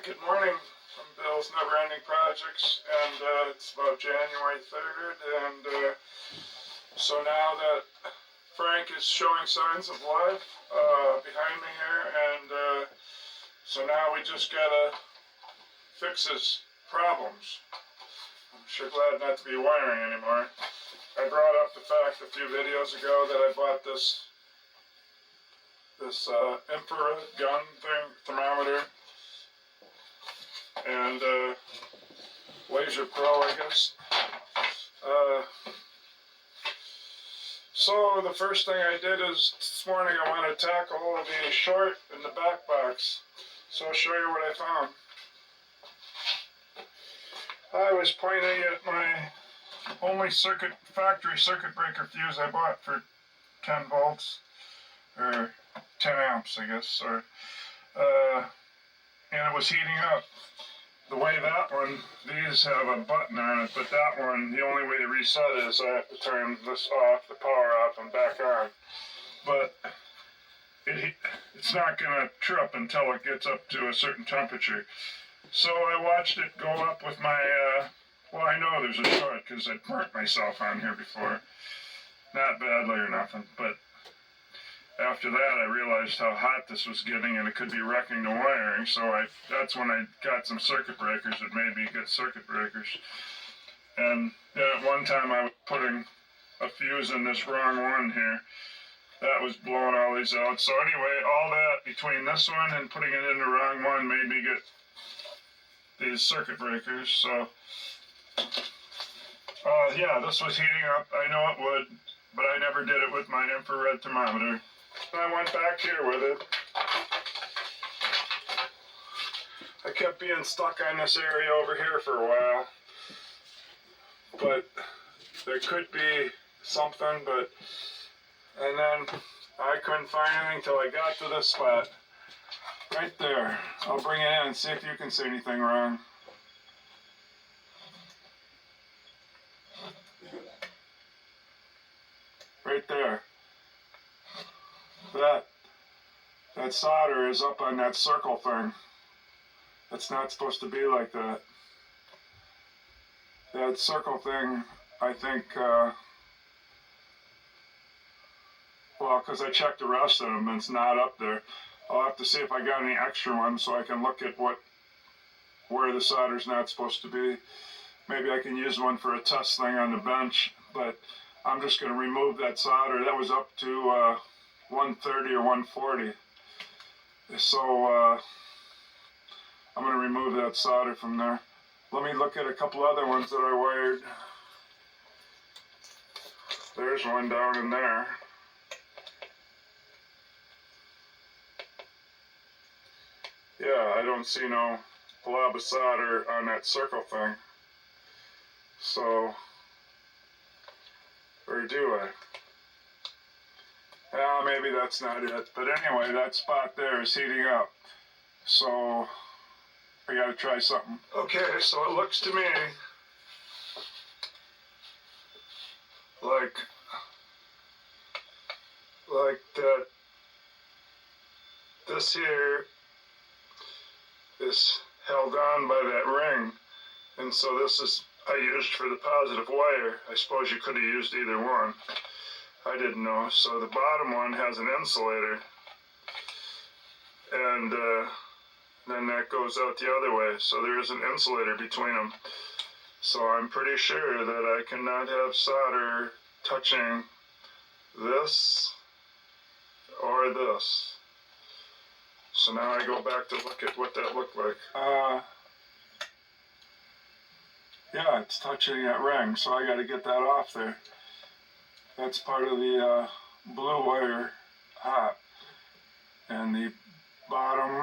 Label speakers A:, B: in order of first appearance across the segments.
A: Good morning from Bill's Never Ending Projects, and it's about January 3rd, and so now that Frank is showing signs of life behind me here, and so now we just gotta fix his problems. I'm sure glad not to be wiring anymore. I brought up the fact a few videos ago that I bought this infrared gun thing, thermometer, and Laser Pro, I guess. So the first thing I did is this morning I want to tackle the short in the back box. So I'll show you what I found. I was pointing at my only factory circuit breaker fuse I bought for 10 volts, or 10 amps, I guess, and it was heating up. The way that one, these have a button on it, but that one, the only way to reset it is I have to turn this off, the power off, and back on. But it's not going to trip until it gets up to a certain temperature. So I watched it go up with my, well, I know there's a short because I burnt myself on here before. Not badly or nothing, but after that I realized how hot this was getting and it could be wrecking the wiring, so that's when I got some circuit breakers that made me get circuit breakers. And then at one time I was putting a fuse in this wrong one here. That was blowing all these out. So anyway, all that between this one and putting it in the wrong one made me get these circuit breakers. So yeah, this was heating up. I know it would, but I never did it with my infrared thermometer. I went back here with it. I kept being stuck on this area over here for a while, but there could be something, and then I couldn't find anything till I got to this spot right there. I'll bring it in and see if you can see anything wrong. Right there. That solder is up on that circle thing. It's not supposed to be like that. That circle thing, I think, well, because I checked the rest of them and it's not up there. I'll have to see if I got any extra ones so I can look at where the solder's not supposed to be. Maybe I can use one for a test thing on the bench, but I'm just going to remove that solder. That was up to 130 or 140. So I'm going to remove that solder from there. Let me look at a couple other ones that I wired. There's one down in there. Yeah, I don't see no blob of solder on that circle thing. So, or do I? Maybe that's not it. But anyway, that spot there is heating up. So, I gotta try something. Okay, so it looks to me like that this here is held on by that ring. And so this is, I used for the positive wire. I suppose you could have used either one. I didn't know. So the bottom one has an insulator, and then that goes out the other way. So there is an insulator between them. So I'm pretty sure that I cannot have solder touching this or this. So now I go back to look at what that looked like. Yeah, it's touching that ring, so I got to get that off there. That's part of the blue wire hot, and the bottom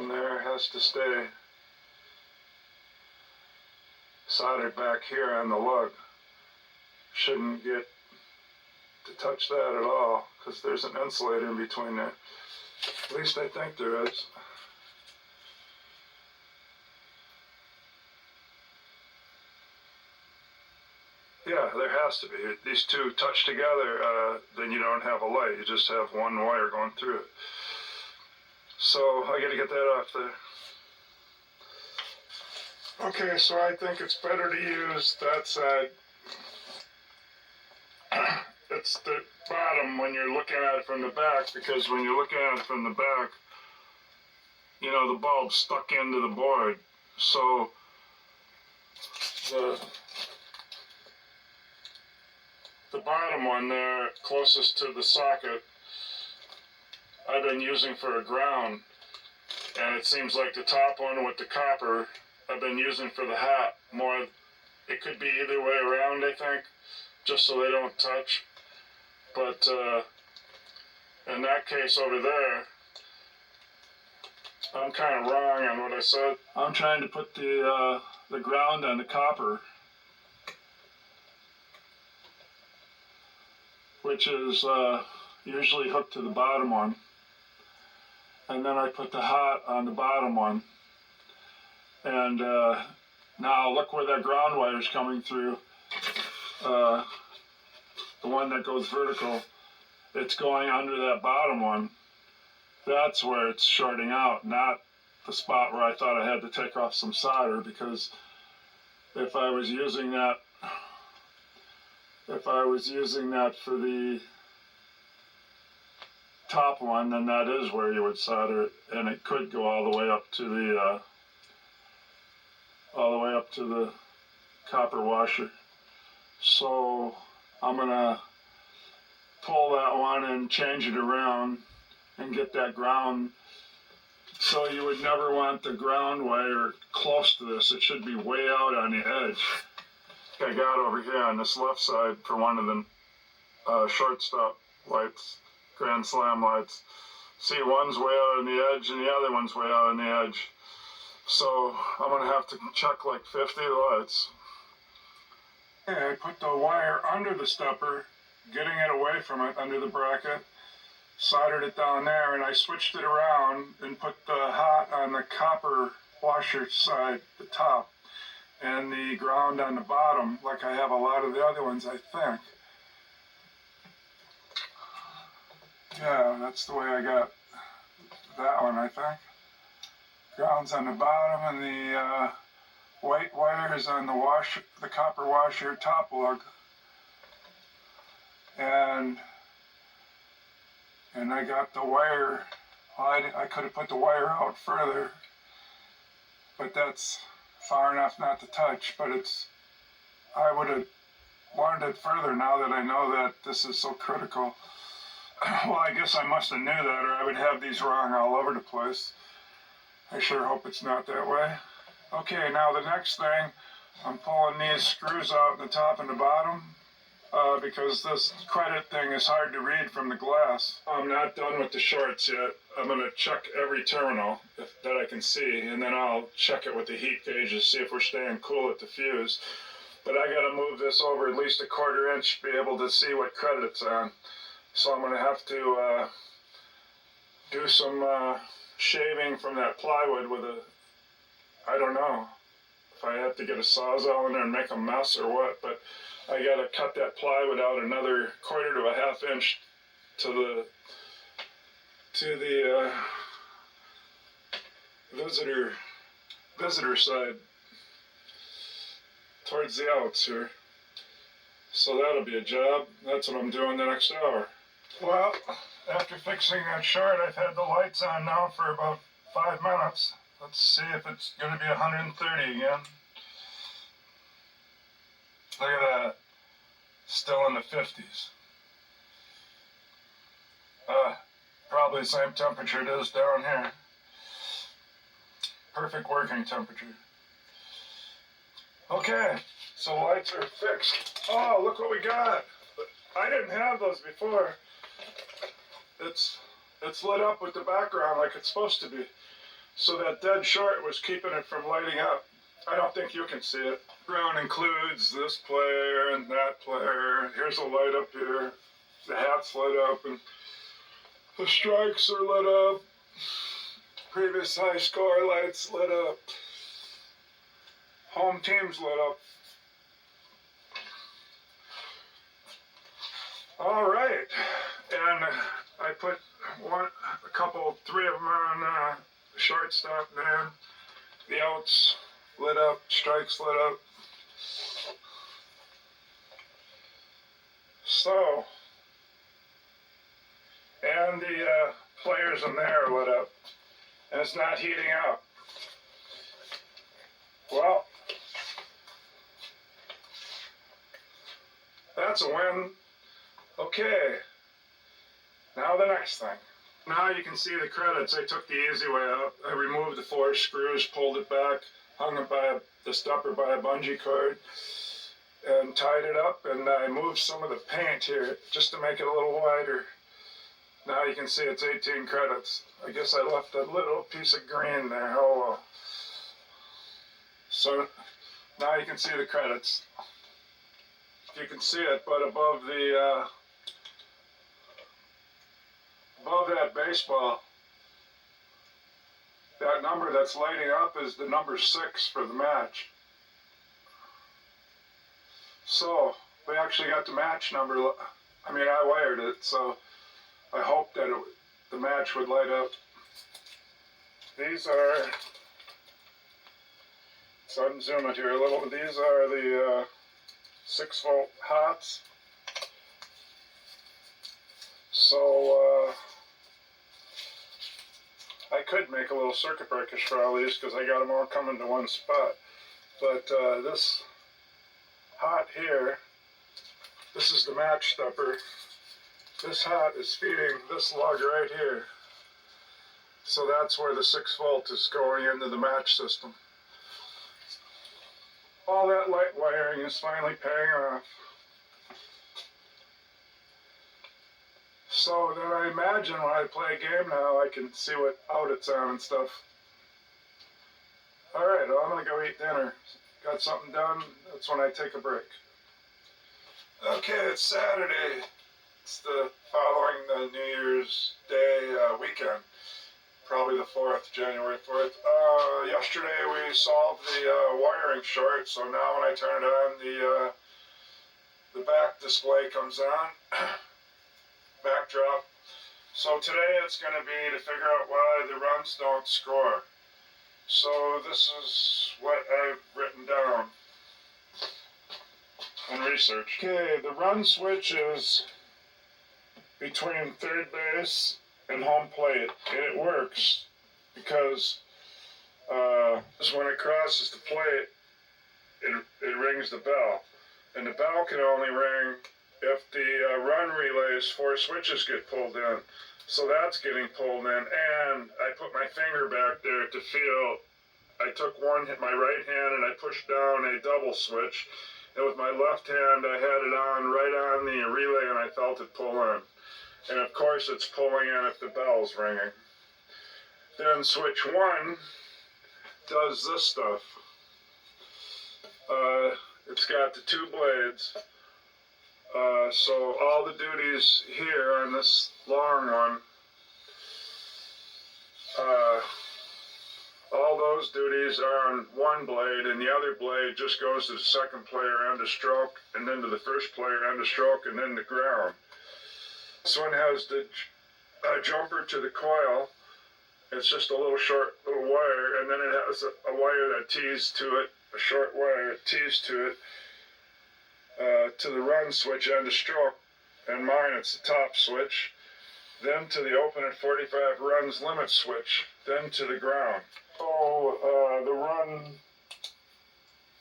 A: there has to stay soldered back here on the lug. Shouldn't get to touch that at all because there's an insulator in between there. At least I think there is. Yeah, there has to be. If these two touch together, then you don't have a light. You just have one wire going through it. So I got to get that off there. Okay, so I think it's better to use that side. It's the bottom when you're looking at it from the back, because when you're looking at it from the back, you know, the bulb's stuck into the board. So the bottom one there, closest to the socket, I've been using for a ground. And it seems like the top one with the copper, I've been using for the hat more. It could be either way around, I think, just so they don't touch. But in that case over there, I'm kind of wrong on what I said. I'm trying to put the ground on the copper, which is usually hooked to the bottom one. And then I put the hat on the bottom one. And now look where that ground wire is coming through. The one that goes vertical, it's going under that bottom one. That's where it's shorting out, not the spot where I thought I had to take off some solder, because if I was using that for the top one, then that is where you would solder it, and it could go all the way up to the copper washer. So I'm gonna pull that one and change it around and get that ground. So you would never want the ground wire close to this. It should be way out on the edge. I got over here on this left side for one of the shortstop lights, Grand Slam lights. See, one's way out on the edge and the other one's way out on the edge. So I'm gonna have to check like 50 lights. Okay, I put the wire under the stepper, getting it away from it under the bracket, soldered it down there, and I switched it around and put the hot on the copper washer side, the top, and the ground on the bottom, like I have a lot of the other ones, I think. Yeah, that's the way I got that one, I think. Ground's on the bottom, and the white wire is on the copper washer top lug. And I got the wire. Well, I could have put the wire out further, but that's far enough not to touch. But I would have wanted it further now that I know that this is so critical. Well, I guess I must have knew that, or I would have these wrong all over the place. I sure hope it's not that way. Okay, now the next thing, I'm pulling these screws out in the top and the bottom, because this credit thing is hard to read from the glass. I'm not done with the shorts yet. I'm going to check every terminal that I can see, and then I'll check it with the heat gauges, see if we're staying cool at the fuse. But I got to move this over at least a 1/4 inch to be able to see what credit it's on. So I'm going to have to do some shaving from that plywood with I don't know if I have to get a Sawzall in there and make a mess or what, but I got to cut that plywood out another 1/4 to a 1/2 inch to the visitor side, towards the outs here. So that'll be a job. That's what I'm doing the next hour. Well, after fixing that short, I've had the lights on now for about 5 minutes. Let's see if it's going to be 130 again. Look at that. Still in the 50s. Probably the same temperature it is down here. Perfect working temperature. Okay, so lights are fixed. Oh, look what we got. I didn't have those before. It's lit up with the background like it's supposed to be. So that dead short was keeping it from lighting up. I don't think you can see it. Ground includes this player and that player. Here's a light up here. The hat's lit up and the strikes are lit up. Previous high score lights lit up. Home team's lit up. All right, and I put three of them on shortstop now. The outs lit up, strikes lit up. So, and the players in there are lit up, and it's not heating up. Well, that's a win. Okay, now the next thing. Now you can see the credits. I took the easy way out. I removed the 4 screws, pulled it back, hung it by the stopper by a bungee cord, and tied it up, and I moved some of the paint here just to make it a little wider. Now you can see it's 18 credits. I guess I left a little piece of green there. Oh well. So now you can see the credits. You can see it, but above the above that baseball, that number that's lighting up is the number 6 for the match. So we actually got the match number. I mean, I wired it, so I hope that the match would light up. These are, so I'll zoom it here a little. These are the 6-volt hots. So I could make a little circuit breakers for all these because I got them all coming to one spot. But this hot here, this is the match stopper. This hot is feeding this lug right here. So that's where the 6-volt is going into the match system. All that light wiring is finally paying off. So then I imagine when I play a game now, I can see what out it's on and stuff. Alright, well, I'm going to go eat dinner. Got something done, that's when I take a break. Okay, it's Saturday. It's the following the New Year's Day weekend. Probably the 4th, January 4th. Yesterday we solved the wiring short, so now when I turn it on, the back display comes on. Backdrop. So today it's going to be to figure out why the runs don't score. So this is what I've written down and research. Okay, the run switch is between third base and home plate, and it works because when it crosses the plate, it rings the bell, and the bell can only ring if the run relays 4 switches get pulled in. So that's getting pulled in, and I put my finger back there to feel. I took my right hand and I pushed down a double switch, and with my left hand I had it on right on the relay, and I felt it pull in. And of course it's pulling in if the bell's ringing. Then switch 1 does this stuff. It's got the 2 blades. So all the duties here on this long one, all those duties are on one blade, and the other blade just goes to the second player end of stroke, and then to the first player end of stroke, and then the ground. This one has the jumper to the coil. It's just a little short little wire, and then it has a wire that tees to it, a short wire that tees to it, to the run switch end of stroke, and mine it's the top switch, then to the open at 45 runs limit switch, then to the ground. So the run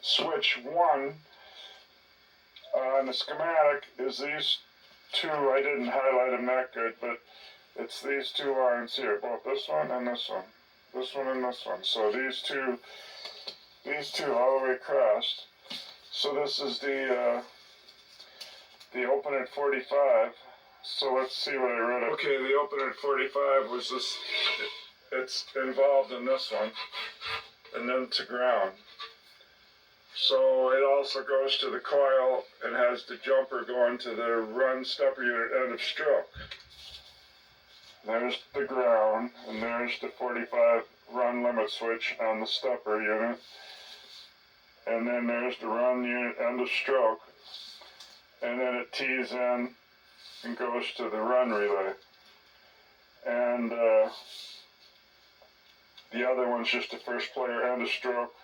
A: switch 1 on the schematic is these 2. I didn't highlight them that good, but it's these 2 lines here, both this one and this one, this one and this one. So these two all the way across. So this is the open at 45. So let's see what I wrote. Okay, the open at 45 was this. It's involved in this one, and then to ground. So it also goes to the coil and has the jumper going to the run stepper unit end of stroke. There's the ground, and there's the 45 run limit switch on the stepper unit. And then there's the run unit end of stroke. And then it tees in and goes to the run relay. And the other one's just the first player end of stroke.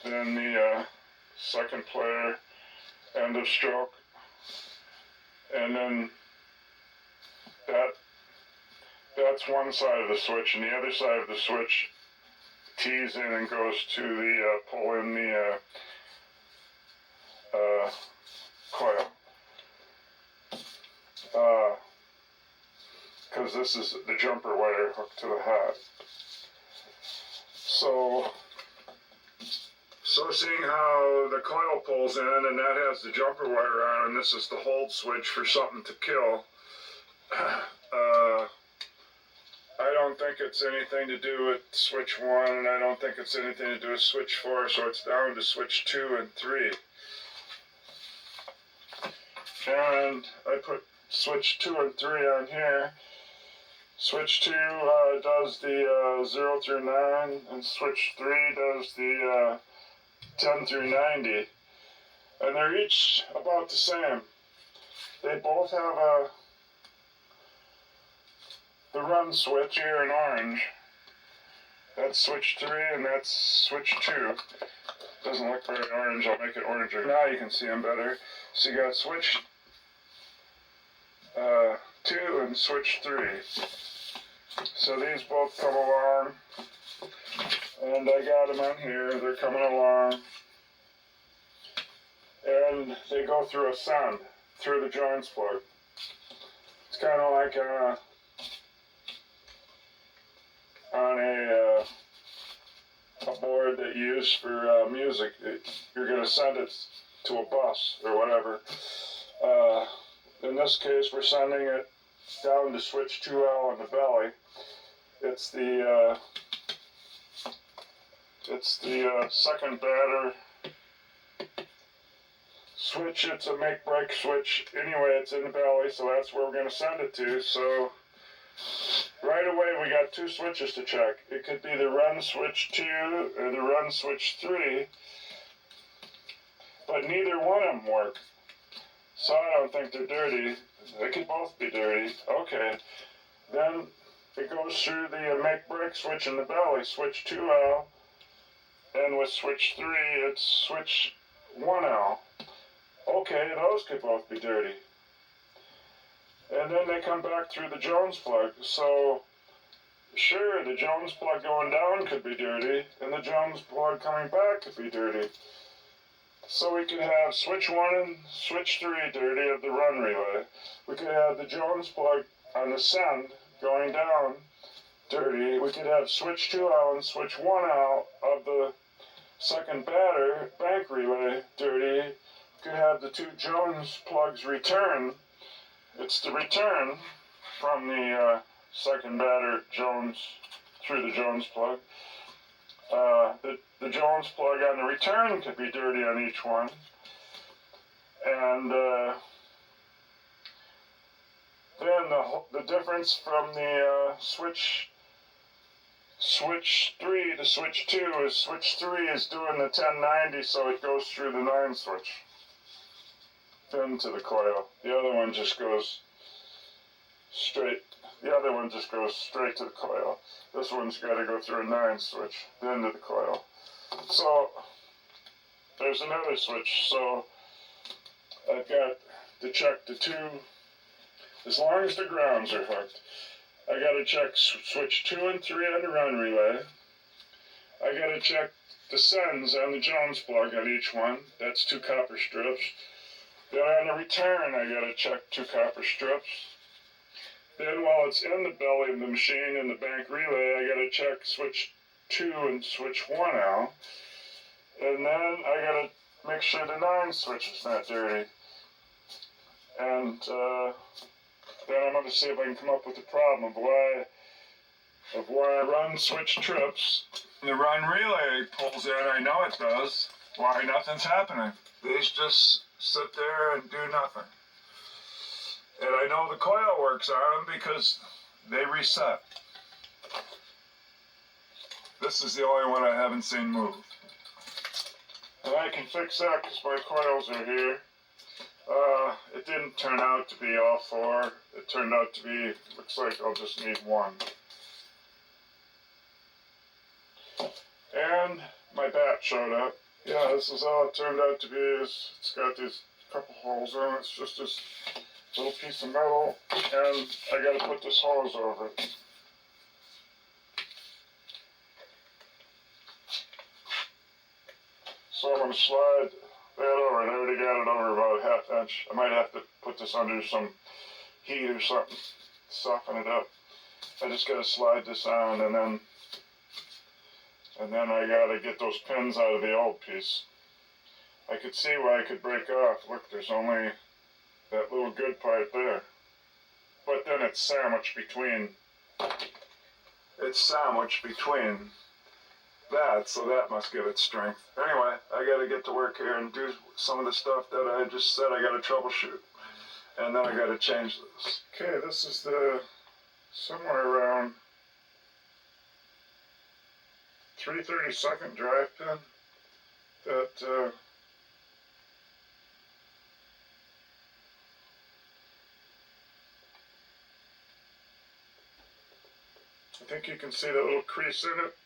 A: then the second player, end of stroke, and then that's one side of the switch, and the other side of the switch tees in and goes to the pull in the coil. Because this is the jumper wire hooked to the hat. So seeing how the coil pulls in and that has the jumper wire on, and this is the hold switch for something to kill. I don't think it's anything to do with switch 1, and I don't think it's anything to do with switch 4, so it's down to switch 2 and 3. And I put switch 2 and 3 on here. Switch 2 does the 0 through 9, and switch 3 does the 10 through 90. And they're each about the same. They both have the run switch here in orange. That's switch 3 and that's switch 2. Doesn't look very orange, I'll make it oranger. Now you can see them better. So you got switch 2 and switch 3. So these both come along, and I got them on here, they're coming along, and they go through a send, through the joints plug. It's kind of like on a board that you use for music. You're going to send it to a bus or whatever. In this case, we're sending it down to switch 2L in the belly. It's the second batter switch. It's a make-break switch. Anyway, it's in the belly, so that's where we're going to send it to. So right away, we got 2 switches to check. It could be the run switch 2 or the run switch 3, but neither one of them work. So I don't think they're dirty. They could both be dirty. Okay. Then it goes through the make-break switch in the belly, switch 2L, and with switch 3, it's switch 1L. Okay, those could both be dirty. And then they come back through the Jones plug. So, sure, the Jones plug going down could be dirty, and the Jones plug coming back could be dirty. So we could have switch 1 and switch 3 dirty of the run relay. We could have the Jones plug on the send going down dirty. We could have switch 2L and switch 1L of the second batter bank relay dirty. We could have the 2 Jones plugs return. It's the return from the second batter Jones through the Jones plug. The Jones plug on the return could be dirty on each one. And then the difference from the switch 3 to switch 2 is switch 3 is doing the 1090, so it goes through the 9 switch into the coil. The other one just goes straight. The other one just goes straight to the coil. This one's got to go through a 9 switch, then to the coil. So there's another switch. So I've got to check the 2. As long as the grounds are hooked, I got to check switch 2 and 3 on the run relay. I got to check the sends on the Jones plug on each one. That's 2 copper strips. Then on the return, I got to check 2 copper strips. Then while it's in the belly of the machine in the bank relay, I got to check switch 2 and switch 1L. And then I got to make sure the 9 switch is not dirty. And then I'm going to see if I can come up with a problem of why run switch trips. The run relay pulls in, I know it does. Why nothing's happening? These just sit there and do nothing. And I know the coil works on them because they reset. This is the only one I haven't seen move. And I can fix that because my coils are here. It didn't turn out to be all 4. It turned out to be, looks like I'll just need 1. And my bat showed up. Yeah, this is all it turned out to be. It's got these couple holes in it. It's just this little piece of metal, and I got to put this hose over it. So I'm going to slide that over, and I already got it over about a half inch. I might have to put this under some heat or something, soften it up. I just got to slide this on, and then I got to get those pins out of the old piece. I could see why I could break off. Look, there's only that little good part there. But then it's sandwiched between. It's sandwiched between that, so that must give it strength. Anyway, I got to get to work here and do some of the stuff that I just said I got to troubleshoot. And then I got to change this. Okay, this is the somewhere around 3/32 drive pin that I think you can see the little crease in it.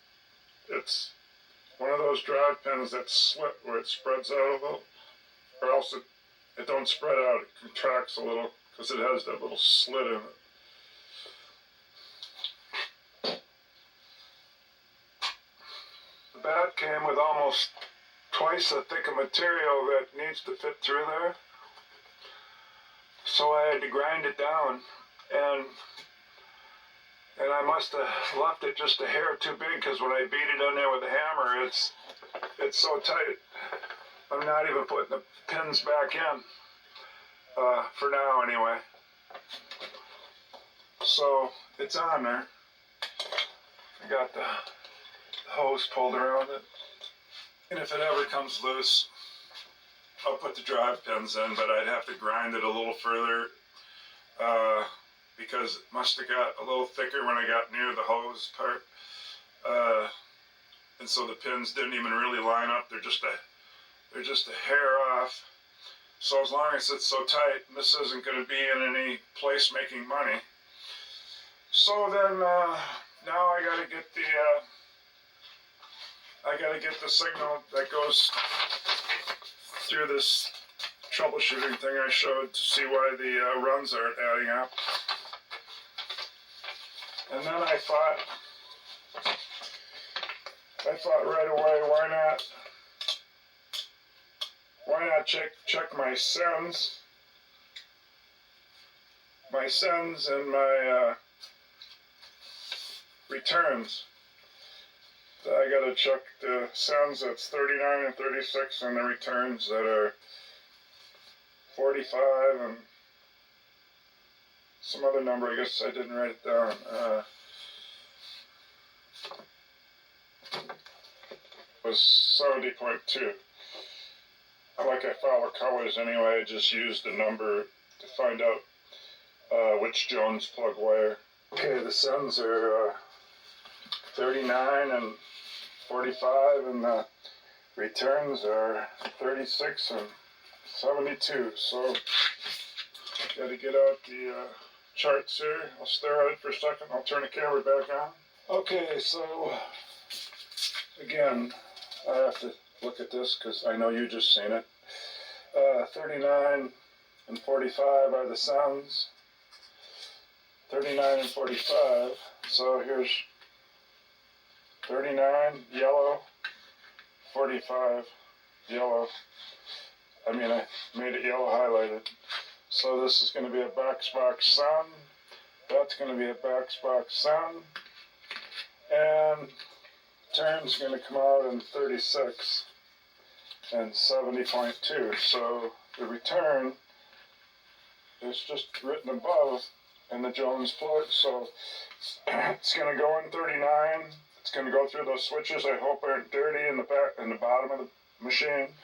A: It's one of those drive pins that's slit where it spreads out a little, or else it don't spread out, it contracts a little because it has that little slit in it. The bat came with almost twice the thick of material that needs to fit through there, so I had to grind it down, and I must have left it just a hair too big, because when I beat it on there with a hammer, it's so tight. I'm not even putting the pins back in, for now anyway. So it's on there. I got the hose pulled around it. And if it ever comes loose, I'll put the drive pins in, but I'd have to grind it a little further, because it must have got a little thicker when I got near the hose part. And so the pins didn't even really line up. They're just a hair off. So as long as it's so tight, and this isn't going to be in any place making money. So then now I got to get the signal that goes through this troubleshooting thing I showed to see why the runs aren't adding up. And then I thought right away, why not check my sends and my returns. I gotta check the sends that's 39 and 36, and the returns that are 45 and some other number. I guess I didn't write it down. Was 70.2. Like I follow colors anyway, I just used the number to find out which Jones plug where. Okay, the sends are 39 and 45, and the returns are 36 and 72. So got to get out the charts here. I'll stare at it for a second. I'll turn the camera back on. Okay, so again, I have to look at this because I know you just seen it. 39 and 45 are the sends. 39 and 45. So here's 39 yellow, 45 yellow. I mean, I made it yellow highlighted. So this is going to be a box sun. That's going to be a box sun. And turn's going to come out in 36 and 70.2. So the return is just written above in the Jones plug. So it's going to go in 39. It's going to go through those switches I hope aren't dirty in the back, in the bottom of the machine.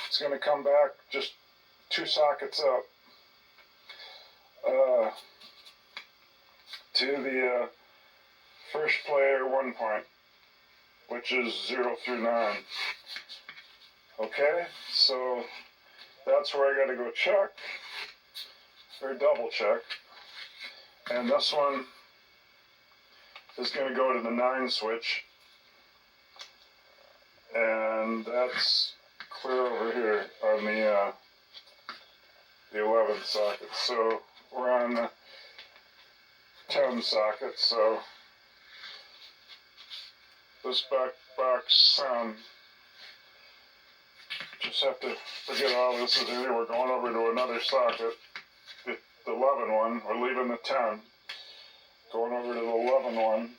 A: It's going to come back just 2 sockets up to the first player 1 point, which is 0 through 9. Okay, so that's where I got to go check, or double check. And this one is going to go to the 9 switch, and that's clear over here on the 11 socket. So we're on the 10 socket, so this back box sound, just have to forget all this is here. We're going over to another socket, the 11 one. We're leaving the 10, going over to the 11 one.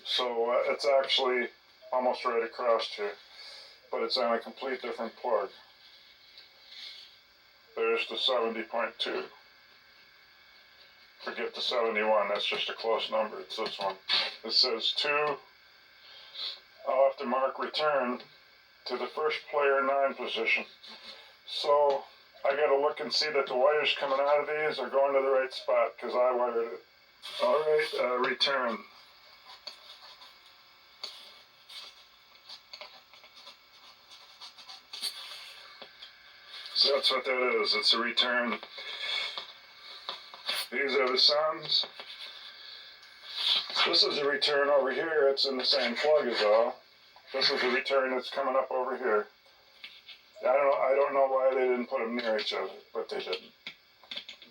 A: So it's actually almost right across here, but it's on a complete different plug. There's the 70.2. Forget the 71, that's just a close number. It's this one. It says 2. I'll have to mark return to the first player 9 position. So I gotta look and see that the wires coming out of these are going to the right spot, because I wired it. Alright, return. So that's what that is. It's a return. These are the sums. This is a return over here. It's in the same plug as all. This is a return that's coming up over here. I don't know why they didn't put them near each other, but they didn't.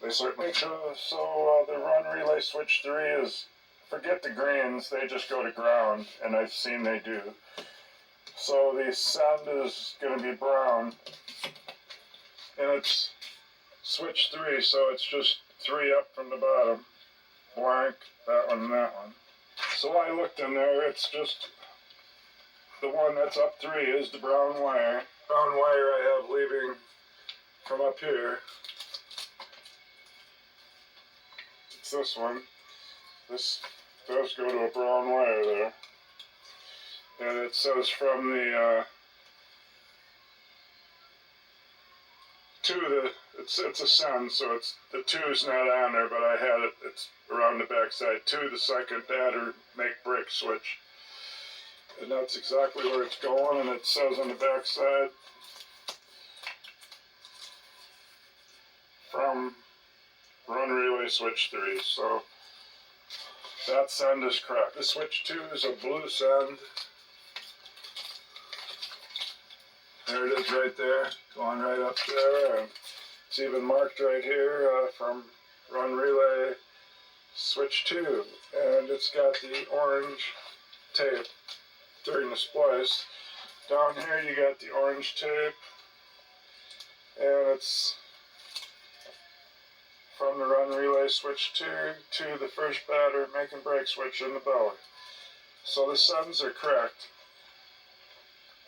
A: They certainly could. So the run relay switch 3 is, forget the greens, they just go to ground, and I've seen they do. So the send is going to be brown, and it's switch 3, so it's just 3 up from the bottom. Blank, that one and that one. So I looked in there, it's just the one that's up 3 is the brown wire. Brown wire I have leaving from up here. It's this one. This does go to a brown wire there. And it says from the to the, it's a send, so it's the 2's not on there, but I had it, it's around the backside. 2, the second adder make break switch. And that's exactly where it's going, and it says on the backside from run relay switch 3. So that send is correct. The switch 2 is a blue send. There it is right there, going right up there, and it's even marked right here from run relay switch 2, and it's got the orange tape during the splice. Down here you got the orange tape, and it's from the run relay switch 2 to the first batter making break switch in the belly. So the sends are correct.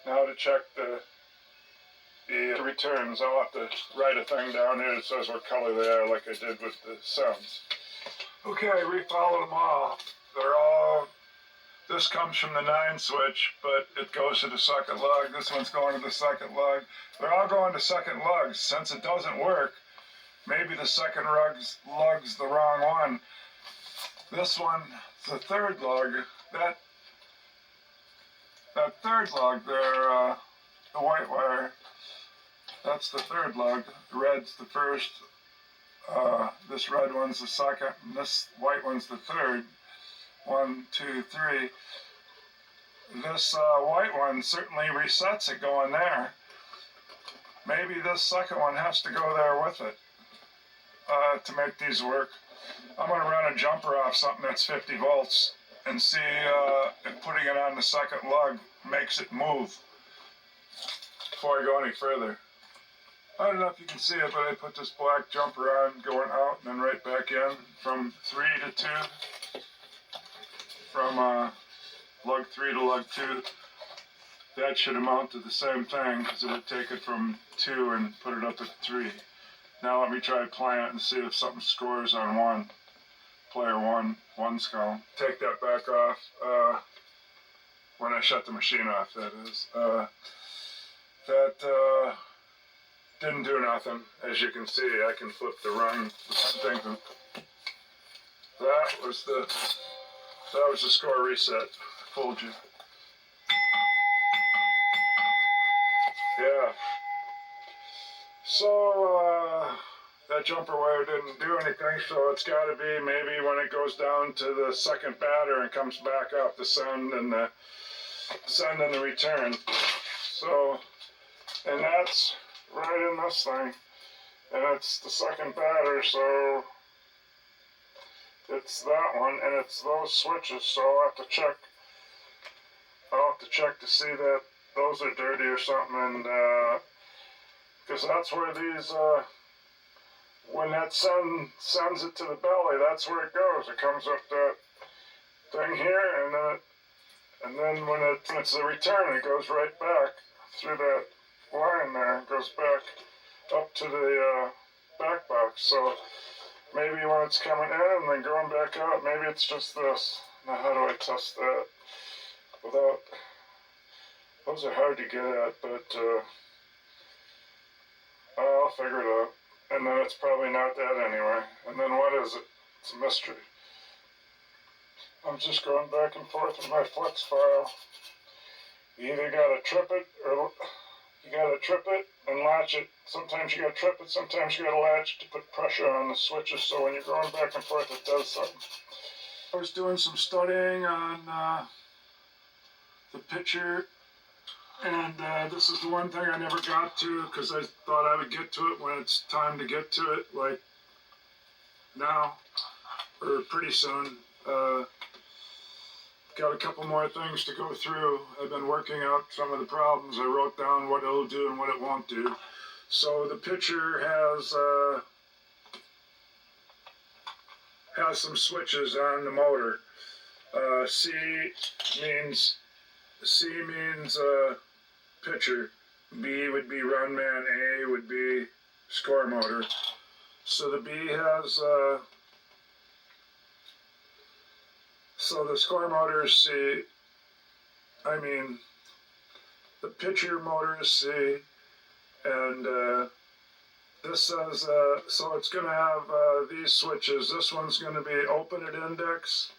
A: Now to check the returns, I'll have to write a thing down here that says what color they are, like I did with the sends. Okay, we follow them all. They're all, this comes from the 9 switch, but it goes to the second lug. This one's going to the second lug. They're all going to second lugs. Since it doesn't work, maybe the second lug's the wrong one. This one, the third lug, that third lug there, the white wire, that's the third lug. The red's the first. This red one's the second, and this white one's the third. 1, 2, 3. This white one certainly resets it going there. Maybe this second one has to go there with it to make these work. I'm going to run a jumper off something that's 50 volts and see if putting it on the second lug makes it move before I go any further. I don't know if you can see it, but I put this black jumper on going out and then right back in from 3 to 2. From lug 3 to lug 2. That should amount to the same thing, because it would take it from 2 and put it up at 3. Now let me try applying it and see if something scores on 1. Player 1, 1's going. Take that back off when I shut the machine off, that is. That didn't do nothing. As you can see, I can flip the run thing. That was the score reset. Fooled you. Yeah. So that jumper wire didn't do anything, so it's got to be maybe when it goes down to the second batter and comes back up, the send and the return. So And that's right in this thing. And it's the second battery, so it's that one, and it's those switches, so I'll have to check to see that those are dirty or something, and because that's where these when that sends it to the belly, that's where it goes. It comes up that thing here, and then when it's a return, it goes right back through that line there. It goes back up to the back box. So maybe when it's coming in and then going back out, maybe it's just this. Now how do I test that without? Those are hard to get at, but I'll figure it out. And then it's probably not that anyway. And then what is it? It's a mystery. I'm just going back and forth with my flex file. You either gotta trip it or you gotta trip it and latch it. Sometimes you gotta trip it, sometimes you gotta latch to put pressure on the switches, so when you're going back and forth it does something. I was doing some studying on the picture, and this is the one thing I never got to because I thought I would get to it when it's time to get to it, like now or pretty soon. Got a couple more things to go through. I've been working out some of the problems. I wrote down what it'll do and what it won't do. So the picture has some switches on the motor. C means pitcher. B would be run man. A would be score motor. So the B has so the score motor is C. The pitcher motor is C, and this says so it's going to have these switches. This one's going to be open at index.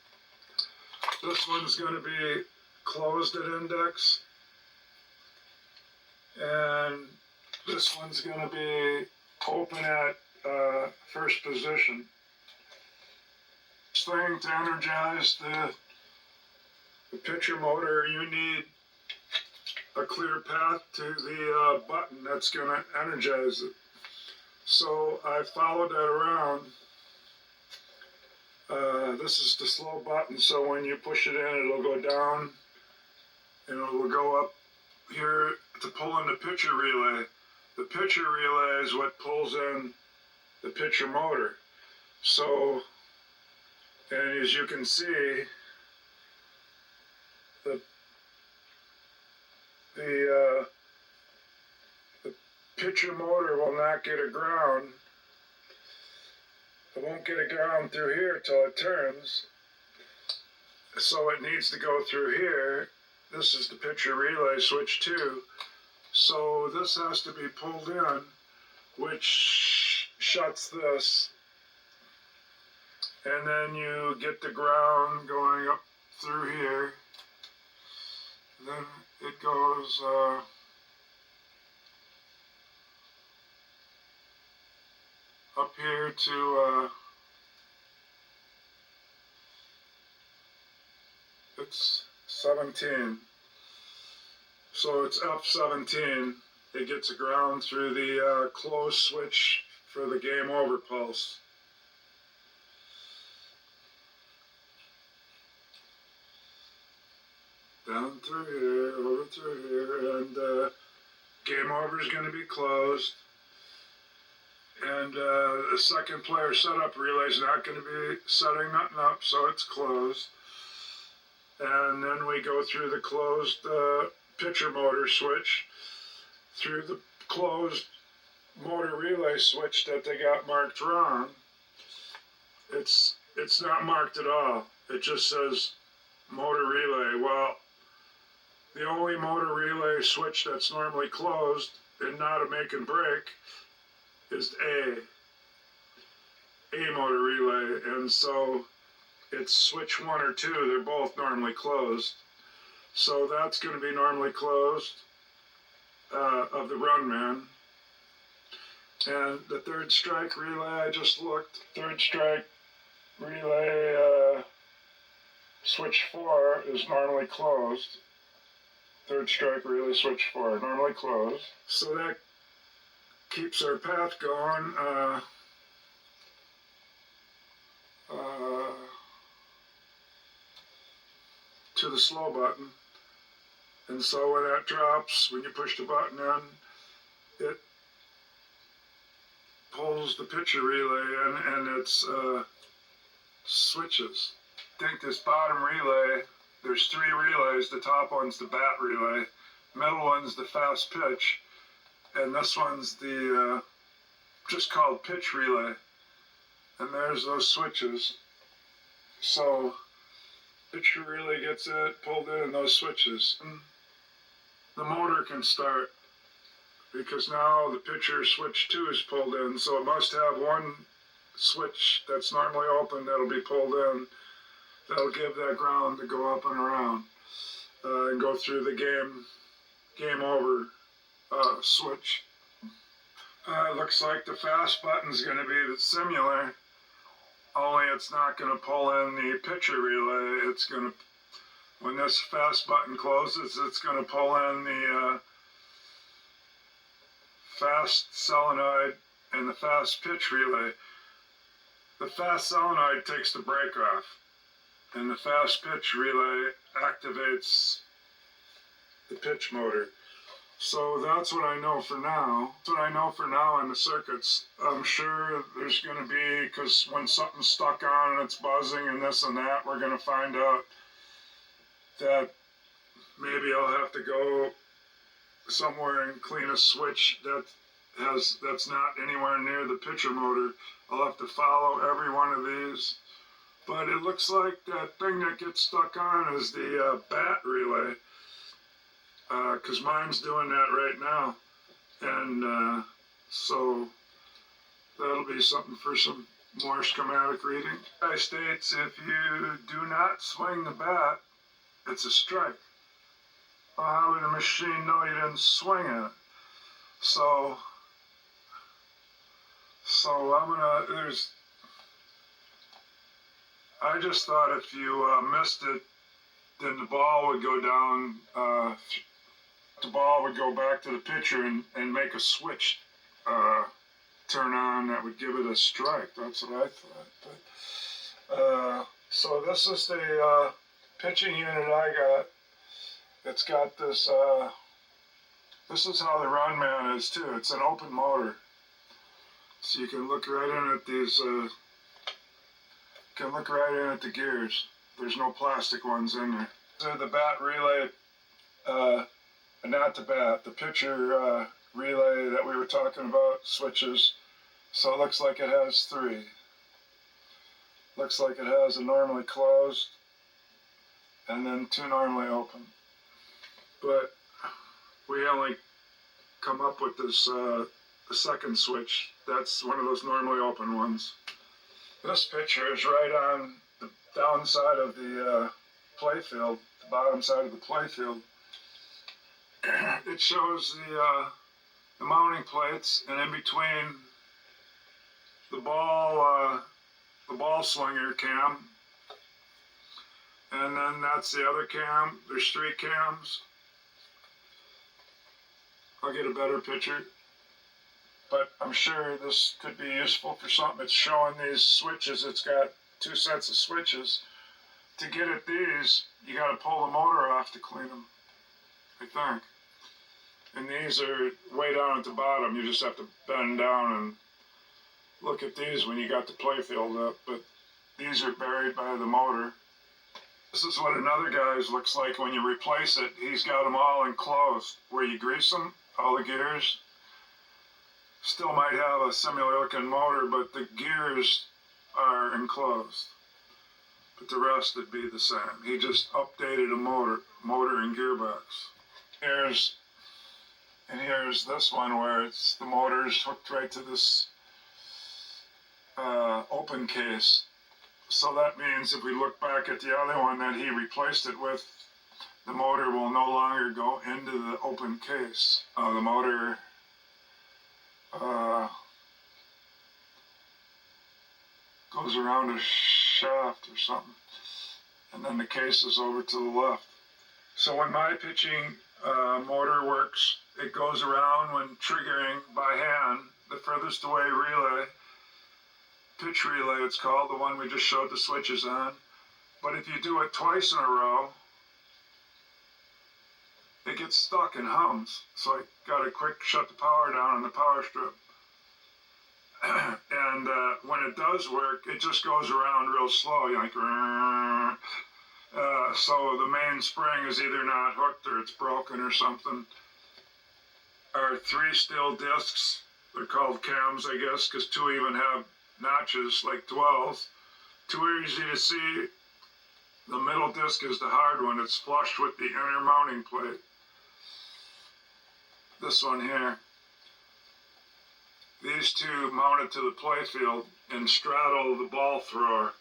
A: This one's going to be closed at index. And this one's going to be open at first position. This thing to energize the pitcher motor, you need a clear path to the button that's going to energize it. So I followed that around. This is the slow button, so when you push it in, it'll go down and it will go up here to pull in the pitcher relay. The pitcher relay is what pulls in the pitcher motor. So, and as you can see, the pitcher motor will not get a ground. It won't get a ground through here till it turns. So it needs to go through here. This is the pitcher relay switch 2. So this has to be pulled in, which shuts this. And then you get the ground going up through here. Then it goes up here to it's 17. So it's F17. It gets a ground through the close switch for the game over pulse. Down through here, over through here, and game over is going to be closed. And the second player setup relay is not going to be setting nothing up, so it's closed. And then we go through the closed pitcher motor switch, through the closed motor relay switch that they got marked wrong. It's not marked at all. It just says motor relay. Well, the only motor relay switch that's normally closed and not a make and break is A motor relay, and so it's switch 1 or 2. They're both normally closed. So that's going to be normally closed of the run man. And the third strike relay, I just looked, third strike relay switch 4 is normally closed. third strike relay switch 4, normally closed. So that keeps our path going. To the slow button. And so when that drops, when you push the button in, it pulls the picture relay in and it's switches. I think this bottom relay, there's 3 relays. The top one's the bat relay, middle one's the fast pitch, and this one's the just called pitch relay. And there's those switches. So pitcher relay gets it pulled in and those switches. And the motor can start because now the pitcher switch 2 is pulled in, so it must have one switch that's normally open that'll be pulled in. That'll give that ground to go up and around and go through the game over switch. Looks like the fast button's going to be similar, only it's not going to pull in the pitcher relay. It's going to, when this fast button closes, it's going to pull in the fast solenoid and the fast pitch relay. The fast solenoid takes the brake off, and the fast pitch relay activates the pitch motor. So that's what I know for now. That's what I know for now on the circuits. I'm sure there's going to be, because when something's stuck on and it's buzzing and this and that, we're going to find out that maybe I'll have to go somewhere and clean a switch that's not anywhere near the pitcher motor. I'll have to follow every one of these. But it looks like that thing that gets stuck on is the bat relay. Because mine's doing that right now. And so that'll be something for some more schematic reading. It states if you do not swing the bat, it's a strike. Well, how would the machine know you didn't swing it? So I'm gonna, I just thought if you missed it, then the ball would go down, the ball would go back to the pitcher and make a switch turn on that would give it a strike. That's what I thought. But, so this is the pitching unit I got. It's got this, this is how the run man is too. It's an open motor. So you can look right in at these, the gears. There's no plastic ones in there. These are the bat relay, not the bat, the pitcher relay that we were talking about, switches. So it looks like it has 3. Looks like it has a normally closed and then 2 normally open. But we only come up with this the second switch. That's one of those normally open ones. This picture is right on the downside of the playfield, the bottom side of the playfield. It shows the mounting plates, and in between the ball slinger cam, and then that's the other cam. There's 3 cams. I'll get a better picture, but I'm sure this could be useful for something. It's showing these switches. It's got 2 sets of switches. To get at these, you got to pull the motor off to clean them, I think. And these are way down at the bottom. You just have to bend down and look at these when you got the playfield up. But these are buried by the motor. This is what another guy's looks like when you replace it. He's got them all enclosed. Where you grease them, all the gears, still might have a similar looking motor, but the gears are enclosed. But the rest would be the same. He just updated a motor and gearbox. Here's this one where it's the motor's hooked right to this open case. So that means if we look back at the other one that he replaced it with, the motor will no longer go into the open case. The motor goes around a shaft or something, and then the case is over to the left. So when my pitching motor works. It goes around when triggering by hand. The furthest away relay, pitch relay it's called, the one we just showed the switches on. But if you do it twice in a row, it gets stuck and hums. So I got to quick shut the power down on the power strip. And when it does work, it just goes around real slow, like, so the main spring is either not hooked or it's broken or something. Our 3 steel discs, they're called cams, I guess, because 2 even have notches like 12s. 2 are easy to see. The middle disc is the hard one. It's flush with the inner mounting plate. This one here. These 2 mounted to the playfield and straddle the ball thrower.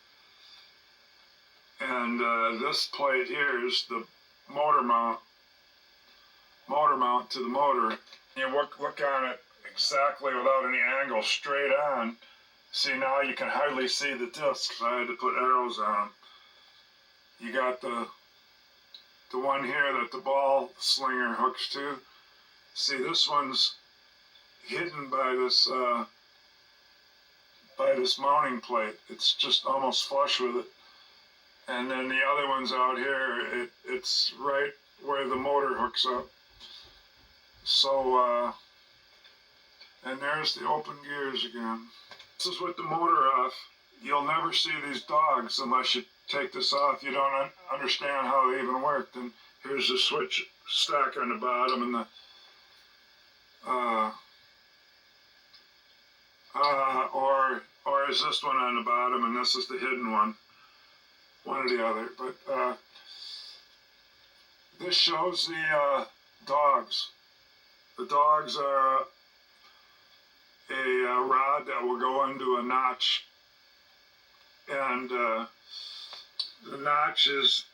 A: And this plate here is the motor mount to the motor. You look on it exactly without any angle, straight on. See, now you can hardly see the discs. I had to put arrows on them. You got the one here that the ball slinger hooks to. See, this one's hidden by this mounting plate. It's just almost flush with it. And then the other one's out here. It's right where the motor hooks up. So, and there's the open gears again. This is with the motor off. You'll never see these dogs unless you take this off. You don't understand how they even work. And here's the switch stack on the bottom and the or is this one on the bottom and this is the hidden one or the other. But this shows the dogs. The dogs are a rod that will go into a notch, and the notch is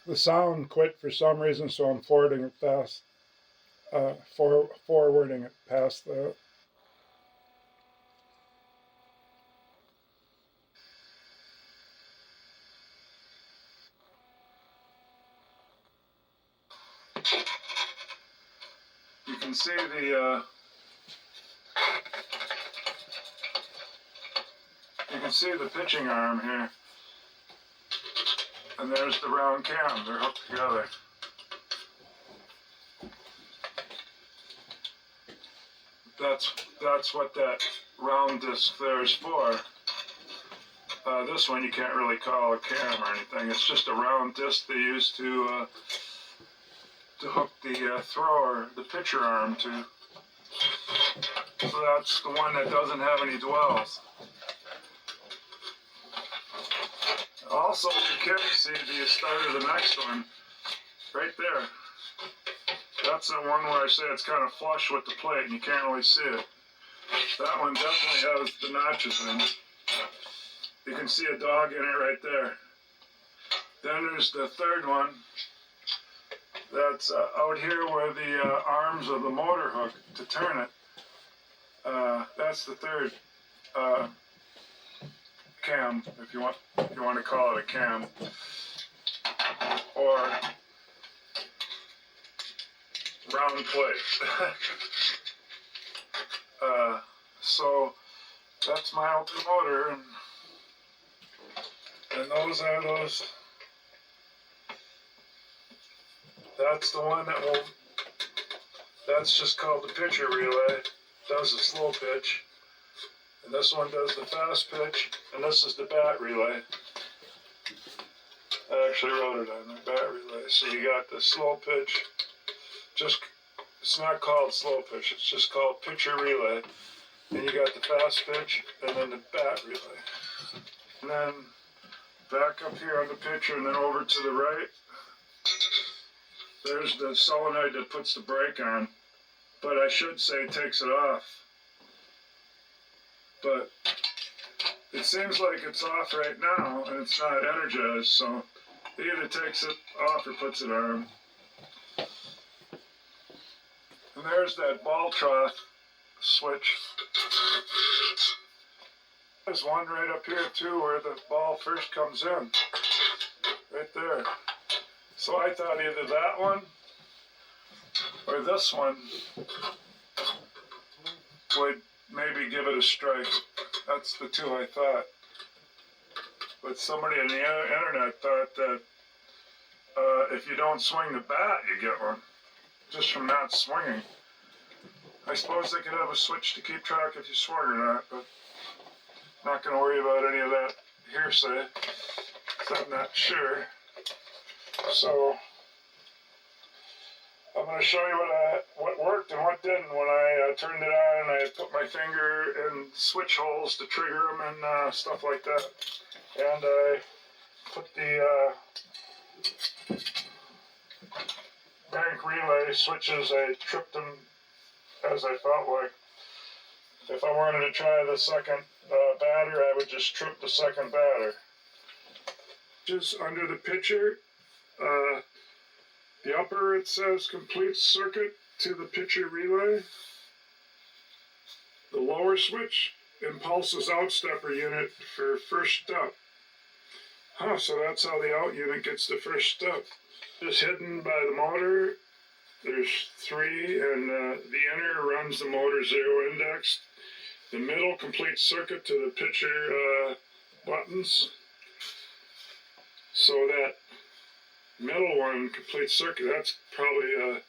A: the sound quit for some reason, so I'm forwarding it fast. Forwarding it past the. You can see the. You can see the pitching arm here. And there's the round cam. They're hooked together. That's what that round disc there is for. This one you can't really call a cam or anything. It's just a round disc they use to hook the thrower, the pitcher arm to. So that's the one that doesn't have any dwells. Also, you can see the start of the next one right there. That's the one where I say it's kind of flush with the plate and you can't really see it. That one definitely has the notches in it. You can see a dog in it right there. Then there's the third one. That's out here where the arms of the motor hook to turn it. That's the third cam, if you want to call it a cam, or round plate. So that's my open motor, and those are those. That's the one that will. That's just called the pitcher relay. Does the slow pitch. And this one does the fast pitch, and this is the bat relay. I actually wrote it on there, bat relay. So you got the slow pitch, it's not called slow pitch, it's just called pitcher relay. Then you got the fast pitch, and then the bat relay. And then back up here on the pitcher, and then over to the right, there's the solenoid that puts the brake on. But I should say takes it off. But it seems like it's off right now and it's not energized, so it either takes it off or puts it on. And there's that ball trough switch. There's one right up here too where the ball first comes in. Right there. So I thought either that one or this one would maybe give it a strike. That's the two I thought. But somebody on the internet thought that if you don't swing the bat, you get one. Just from not swinging. I suppose they could have a switch to keep track if you swung or not, but not going to worry about any of that hearsay, because I'm not sure. So I'm going to show you what worked and what didn't when I turned it on and I put my finger in switch holes to trigger them and stuff like that. And I put the bank relay switches, I tripped them as I felt like. If I wanted to try the second batter, I would just trip the second batter. Just under the pitcher, the upper, it says complete circuit to the pitcher relay. The lower switch impulses out stepper unit for first step. So that's how the out unit gets the first step. Just hidden by the motor. There's three, and the inner runs the motor zero indexed. The middle complete circuit to the pitcher buttons. So that middle one, complete circuit, that's probably a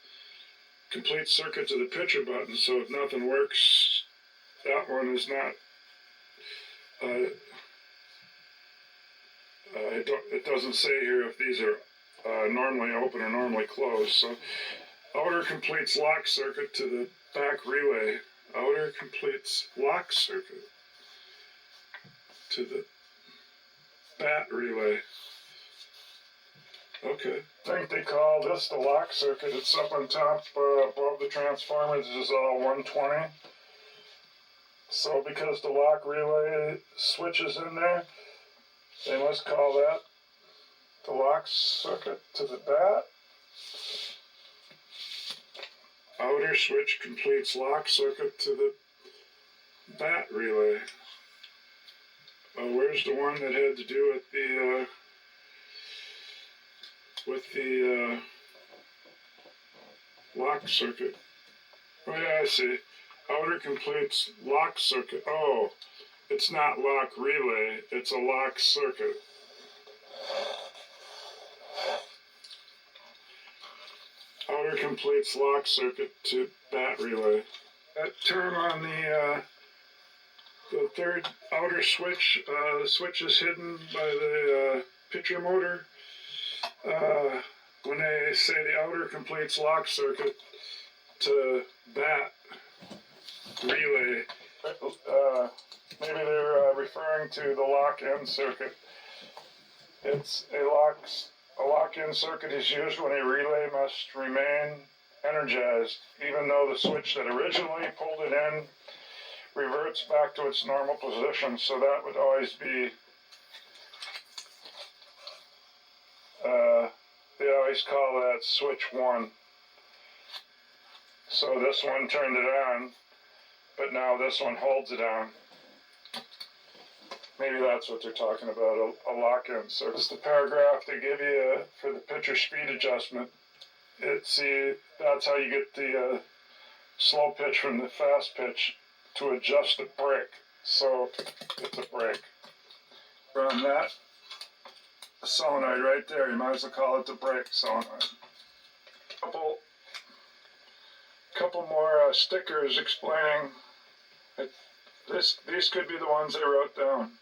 A: complete circuit to the pitcher button, so if nothing works, that one is not, it doesn't say here if these are normally open or normally closed. So outer completes lock circuit to the back relay. Outer completes lock circuit to the bat relay. Okay. I think they call this the lock circuit. It's up on top above the transformer. This is all 120. So because the lock relay switch is in there, they must call that the lock circuit to the bat. Outer switch completes lock circuit to the bat relay. Where's the one that had to do with the lock circuit? Oh yeah, I see. Outer completes lock circuit. Oh, it's not lock relay, it's a lock circuit. Outer completes lock circuit to bat relay. That term on the third outer switch, the switch is hidden by the pitcher motor. When they say the outer completes lock circuit to bat relay, maybe they're referring to the lock end circuit. It's a lock-in circuit is used when a relay must remain energized, even though the switch that originally pulled it in reverts back to its normal position. So that would always be, they always call that switch 1. So this one turned it on, but now this one holds it on. Maybe that's what they're talking about, a lock-in. So it's the paragraph they give you for the pitch or speed adjustment. That's how you get the slow pitch from the fast pitch to adjust the brake. So it's a brake. From that solenoid right there, you might as well call it the brake solenoid. Couple more stickers explaining it. These could be the ones I wrote down.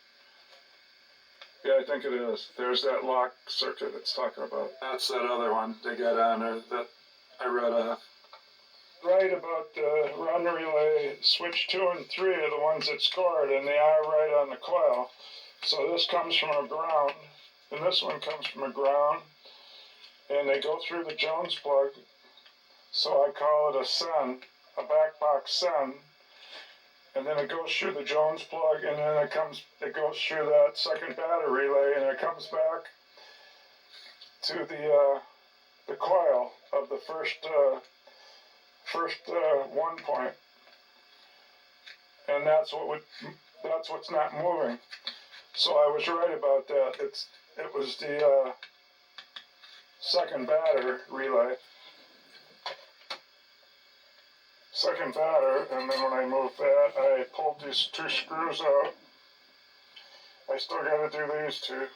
A: Yeah, I think it is. There's that lock circuit it's talking about. That's that other one they got on there that I read off. Right about the run relay, switch 2 and 3 are the ones that scored, and they are right on the coil. So this comes from a ground, and this one comes from a ground, and they go through the Jones plug. So I call it a SEN, a back box SEN. And then it goes through the Jones plug, and then it goes through that second battery relay, and it comes back to the coil of the first 1 point, and that's what's not moving. So I was right about that. It was the second battery relay. Second batter, and then when I moved that, I pulled these 2 screws out. I still got to do these 2. What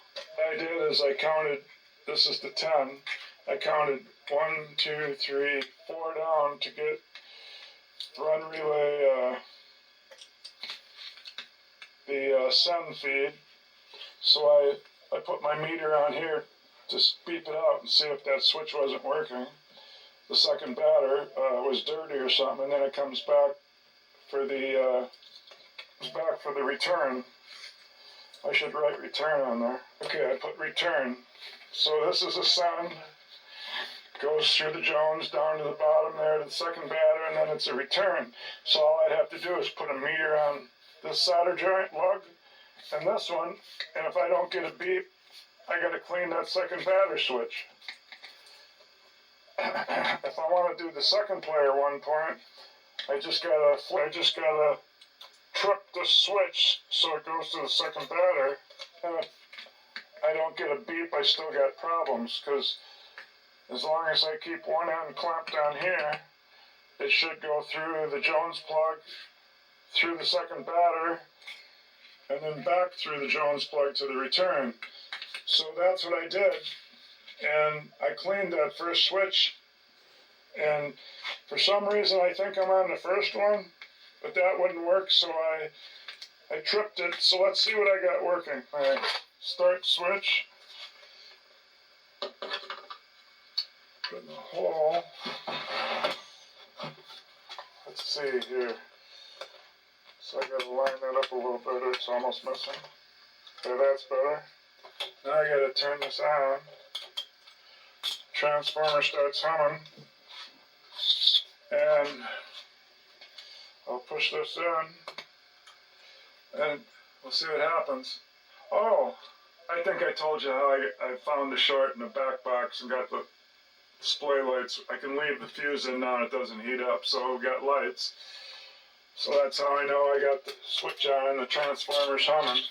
A: I did is I counted, this is the 10, I counted 1, 2, 3, 4 down to get run relay, the SEN feed. So I put my meter on here to beep it out and see if that switch wasn't working. The second batter was dirty or something, and then it comes back for the return. I should write return on there. Okay, I put return. So this is a SEN. Goes through the Jones down to the bottom there to the second batter, and then it's a return. So all I'd have to do is put a meter on this solder joint lug and this one, and if I don't get a beep, I got to clean that second batter switch. If I want to do the second player 1 point, I just gotta trip the switch so it goes to the second batter. And if I don't get a beep, I still got problems, because as long as I keep one end clamped down here, it should go through the Jones plug, through the second batter, and then back through the Jones plug to the return. So that's what I did. And I cleaned that first switch, and for some reason I think I'm on the first one, but that wouldn't work, so I tripped it. So let's see what I got working. All right, start switch. Put in the hole. Let's see here. So I gotta line that up a little better. It's almost missing. Okay, that's better. Now I gotta turn this on. Transformer starts humming, and I'll push this in, and we'll see what happens. Oh, I think I told you how I found the short in the back box and got the display lights. I can leave the fuse in now and it doesn't heat up, so we got lights. So that's how I know I got the switch on and the transformer's humming.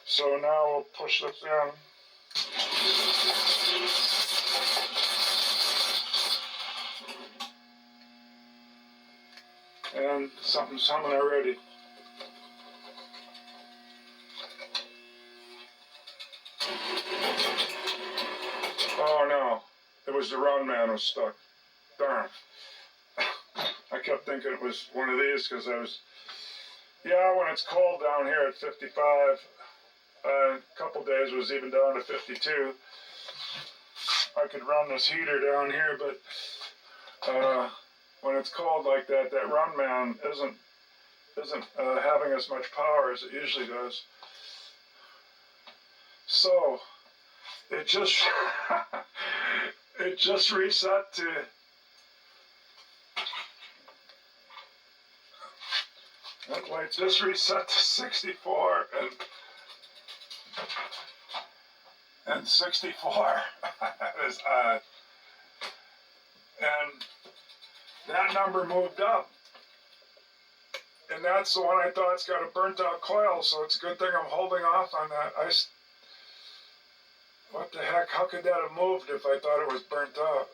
A: So now we'll push this in. And something's humming already. Oh no, it was the run man was stuck. Darn. I kept thinking it was one of these because when it's cold down here at 55, a couple days was even down to 52. I could run this heater down here, but when it's cold like that, that run man isn't having as much power as it usually does. So it just it just reset to that light just reset to 64 and 64 is odd. And that number moved up. And that's the one I thought's got a burnt out coil, so it's a good thing I'm holding off on that. What the heck, how could that have moved if I thought it was burnt out?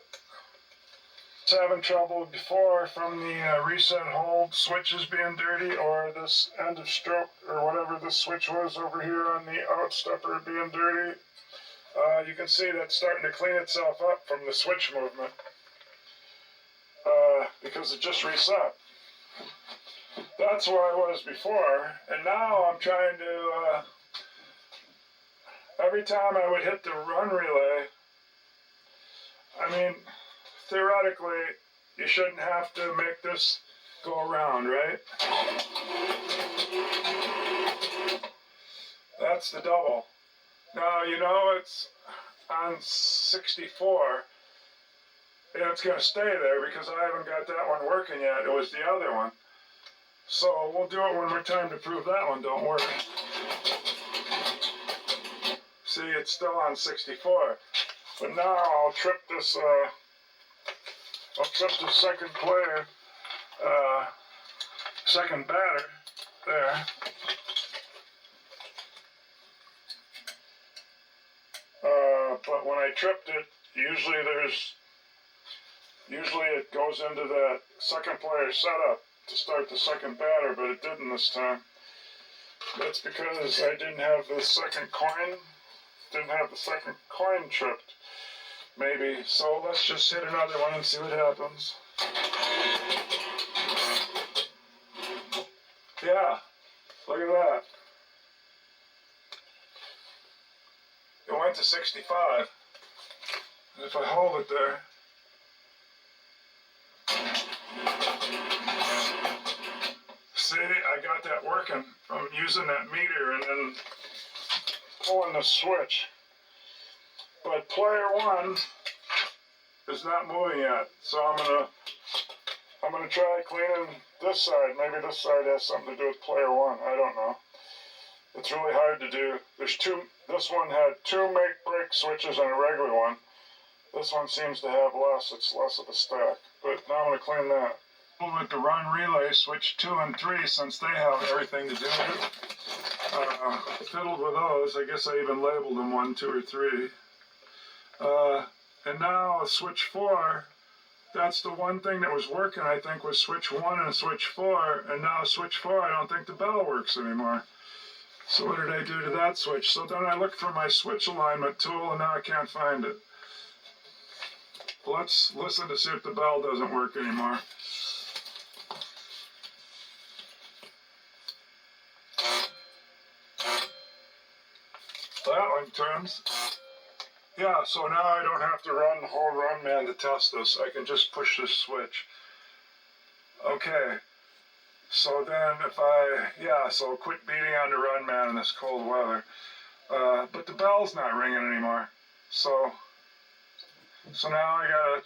A: I was having trouble before from the reset hold switches being dirty, or this end of stroke, or whatever this switch was over here on the outstepper being dirty. You can see that's starting to clean itself up from the switch movement, because it just reset. That's where I was before, and now I'm trying to, every time I would hit the run relay, I mean, theoretically, you shouldn't have to make this go around, right? That's the double. Now, you know, it's on 64, and it's going to stay there because I haven't got that one working yet. It was the other one. So we'll do it one more time to prove that one don't work. See, it's still on 64. But now I'll trip this, second player, second batter there. But when I tripped it, usually it goes into that second player setup to start the second batter, but it didn't this time. That's because I didn't have the second coin tripped, maybe. So let's just hit another one and see what happens. Yeah, look at that. It went to 65. And if I hold it there, see, I got that working from using that meter and then pulling the switch. But player one is not moving yet, so I'm gonna try cleaning this side. Maybe this side has something to do with player one. I don't know. It's really hard to do. There's two. This one had two make-break switches and a regular one. This one seems to have less. It's less of a stack. But now I'm gonna clean that. With the run relay, switch 2 and 3, since they have everything to do with it. Fiddled with those. I guess I even labeled them 1, 2, or 3. And now switch 4, that's the one thing that was working, I think, was switch 1 and switch 4. And now switch 4, I don't think the bell works anymore. So what did I do to that switch? So then I looked for my switch alignment tool, and now I can't find it. Let's listen to see if the bell doesn't work anymore. That one turns. Yeah, so now I don't have to run the whole run man to test this. I can just push this switch. Okay. So then so quit beating on the run man in this cold weather. But the bell's not ringing anymore. So now I gotta,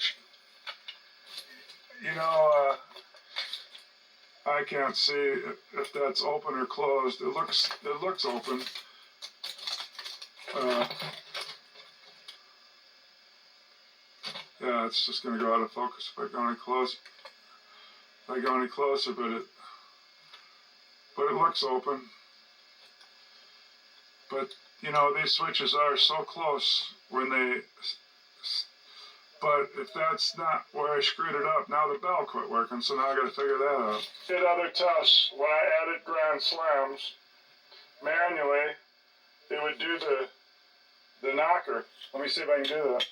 A: I can't see if that's open or closed. It looks open. Yeah, it's just going to go out of focus if I go any closer. If I go any closer, but it looks open. But these switches are so close when they. But if that's not where I screwed it up, now the bell quit working. So now I got to figure that out. Did other tests when I added grand slams manually. It would do the knocker. Let me see if I can do that.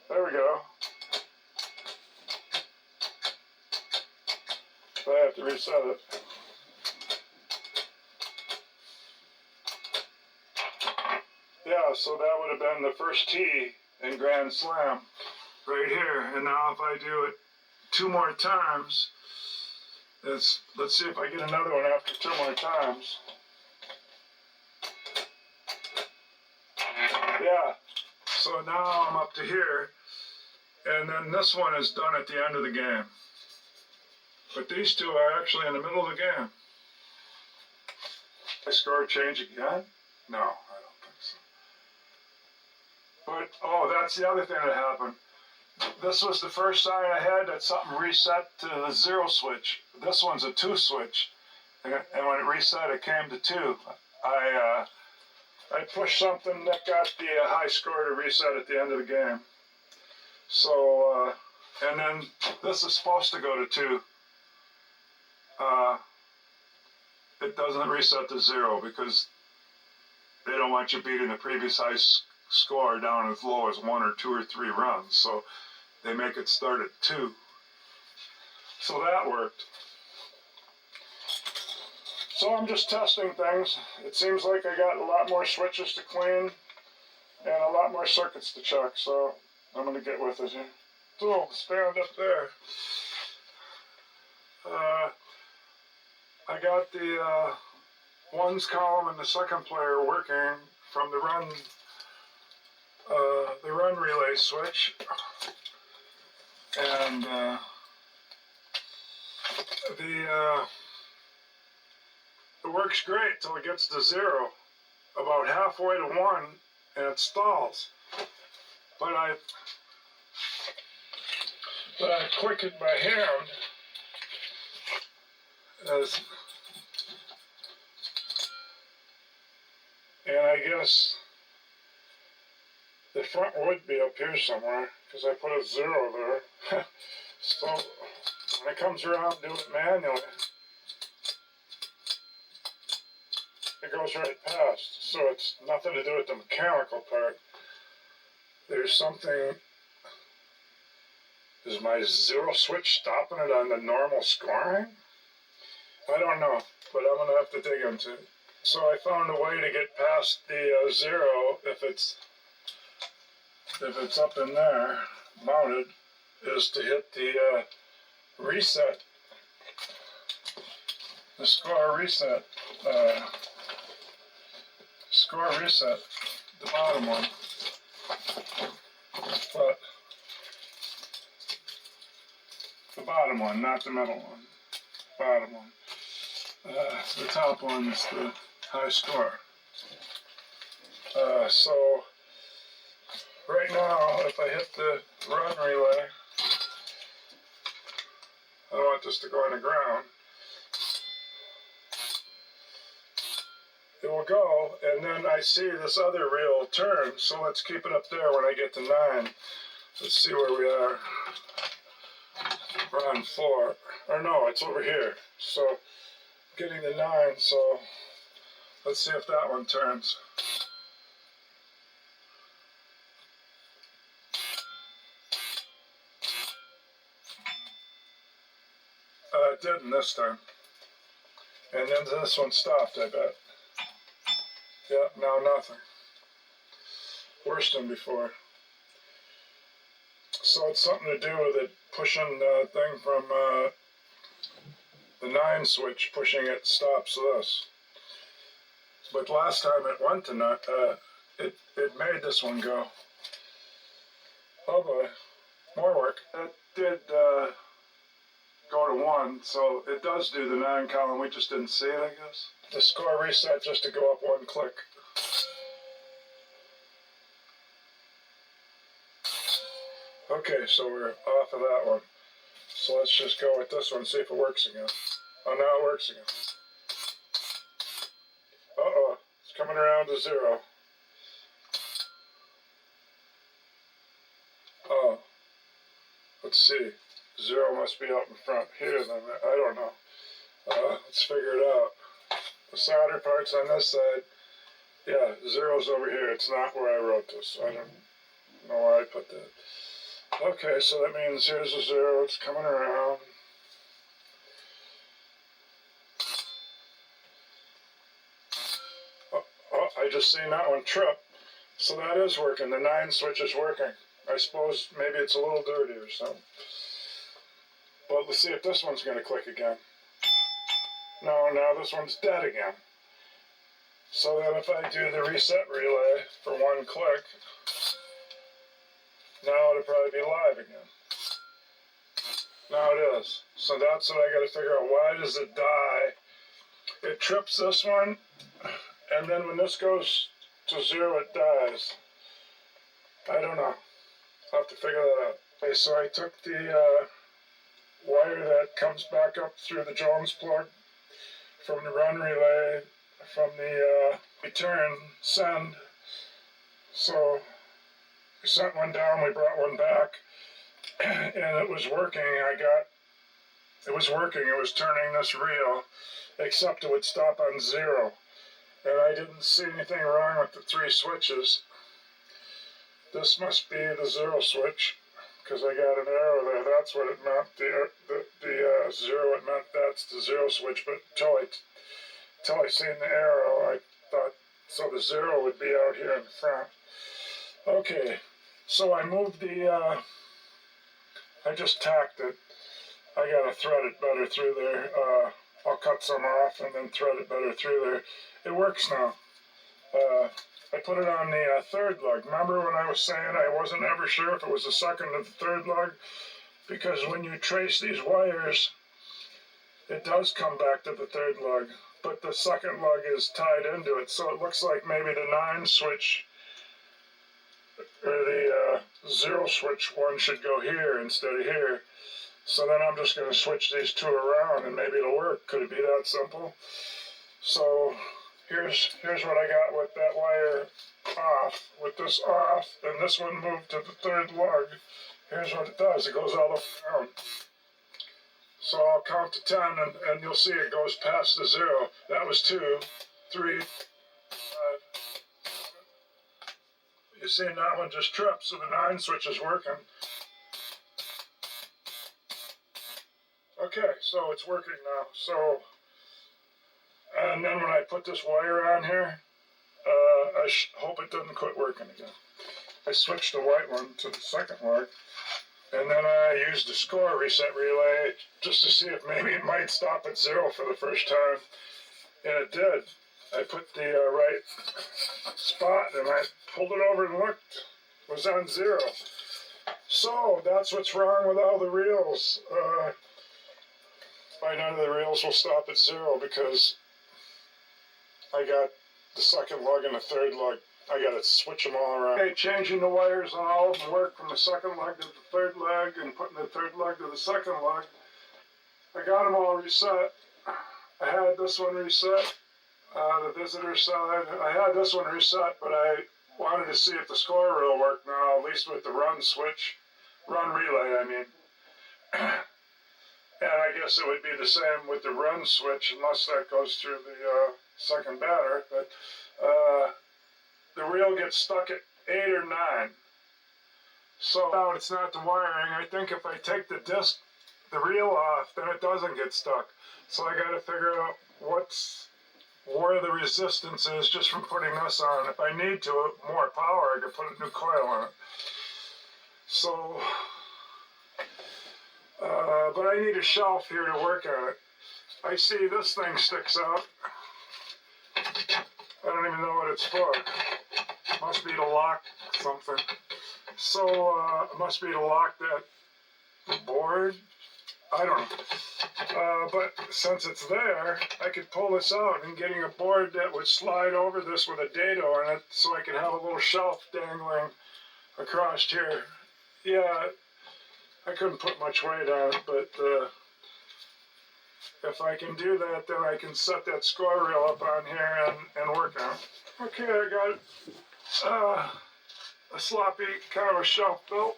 A: There we go. But I have to reset it. Yeah, so that would have been the first tee in Grand Slam right here. And now if I do it 2 more times, let's see if I get another one after 2 more times. Yeah. So now I'm up to here, and then this one is done at the end of the game. But these two are actually in the middle of the game. I score change again? No, I don't think so. But, oh, that's the other thing that happened. This was the first sign I had that something reset to the 0 switch. This one's a 2 switch. And when it reset, it came to 2. I pushed something that got the high score to reset at the end of the game. So, and then this is supposed to go to 2. It doesn't reset to 0 because they don't want you beating the previous high score down as low as 1 or 2 or 3 runs. So they make it start at 2. So that worked. So I'm just testing things. It seems like I got a lot more switches to clean and a lot more circuits to check. So I'm going to get with it here. So stand up there. I got the ones column and the second player working from the run relay switch, and it works great till it gets to 0, about halfway to 1, and it stalls. But I quickened my hand and I guess the front would be up here somewhere because I put a 0 there. So when it comes around, do it manually. It goes right past. So it's nothing to do with the mechanical part. There's something. Is my 0 switch stopping it on the normal scoring? I don't know, but I'm going to have to dig into it. So I found a way to get past the 0 if it's up in there, mounted, is to hit the reset, the score reset, the bottom one. But the bottom one, not the middle one. Bottom one. The top one is the high score. So right now, if I hit the run relay, I want this to go on the ground. It will go, and then I see this other reel turn, so let's keep it up there when I get to 9. Let's see where we are. We're on 4. Or no, it's over here. So getting to 9, so let's see if that one turns. It didn't this time. And then this one stopped, I bet. Yeah, now nothing. Worse than before. So it's something to do with it pushing the thing from the 9 switch, pushing it stops this. But last time it went to 9, it made this one go. Oh boy, more work. It did go to 1, so it does do the 9 column. We just didn't see it, I guess. The score reset just to go up 1 click. Okay, so we're off of that one. So let's just go with this one, see if it works again. Oh, now it works again. Uh-oh, it's coming around to 0. Oh, let's see. 0 must be out in front here, then. I don't know. Let's figure it out. The solder part's on this side. Yeah, 0's over here. It's not where I wrote this. I don't know where I put that. Okay, so that means here's a 0. It's coming around. Oh, I just seen that one trip. So that is working. The 9 switch is working. I suppose maybe it's a little dirty or something. But let's see if this one's going to click again. No, now this one's dead again. So that if I do the reset relay for one click, now it'll probably be live again. Now it is. So that's what I got to figure out. Why does it die? It trips this one, and then when this goes to 0, it dies. I don't know. I'll have to figure that out. Okay, so I took the wire that comes back up through the Jones plug from the run relay, from the return send. So we sent one down, we brought one back, and it was working. It was working. It was turning this reel, except it would stop on 0. And I didn't see anything wrong with the 3 switches. This must be the 0 switch, because I got an arrow there. That's what it meant. The 0, it meant that's the 0 switch. But until I seen the arrow, I thought, so the 0 would be out here in the front. Okay, so I moved I just tacked it. I got to thread it better through there. I'll cut some off and then thread it better through there. It works now. I put it on the 3rd lug. Remember when I was saying I wasn't ever sure if it was the 2nd or the 3rd lug? Because when you trace these wires, it does come back to the 3rd lug, but the 2nd lug is tied into it, so it looks like maybe the 9 switch or the 0 switch one should go here instead of here. So then I'm just going to switch these 2 around and maybe it'll work. Could it be that simple? So here's what I got with that wire off, with this off, and this one moved to the 3rd lug. Here's what it does. It goes all the way down. So I'll count to 10 and you'll see it goes past the 0. That was 2, 3, 5. You see that one just tripped, so the 9 switch is working. Okay, so it's working now. So, and then when I put this wire on here, I hope it doesn't quit working again. I switched the white one to the 2nd lug, and then I used the score reset relay just to see if maybe it might stop at 0 for the first time, and it did. I put the right spot and I pulled it over and looked. It was on 0. So that's what's wrong with all the reels. None of the reels will stop at 0 because I got the 2nd lug and the 3rd lug. I got to switch them all around. Okay, changing the wires on all of them work from the 2nd lug to the 3rd lug and putting the 3rd lug to the 2nd lug. I got them all reset. I had this one reset, the visitor side. I had this one reset, but I wanted to see if the score reel worked now, at least with the run switch, run relay, I mean. And I guess it would be the same with the run switch, unless that goes through the 2nd batter. But the reel gets stuck at 8 or 9. So now it's not the wiring. I think if I take the disc, the reel off, then it doesn't get stuck. So I got to figure out where the resistance is just from putting this on. If I need to, more power, I could put a new coil on it. So, but I need a shelf here to work on it. I see this thing sticks out. I don't even know what it's for. Must be to lock something. So, it must be to lock that board. I don't know. But since it's there, I could pull this out and getting a board that would slide over this with a dado in it so I could have a little shelf dangling across here. Yeah, I couldn't put much weight on it, but if I can do that, then I can set that score reel up on here and work on it. Okay, I got a sloppy kind of a shelf built.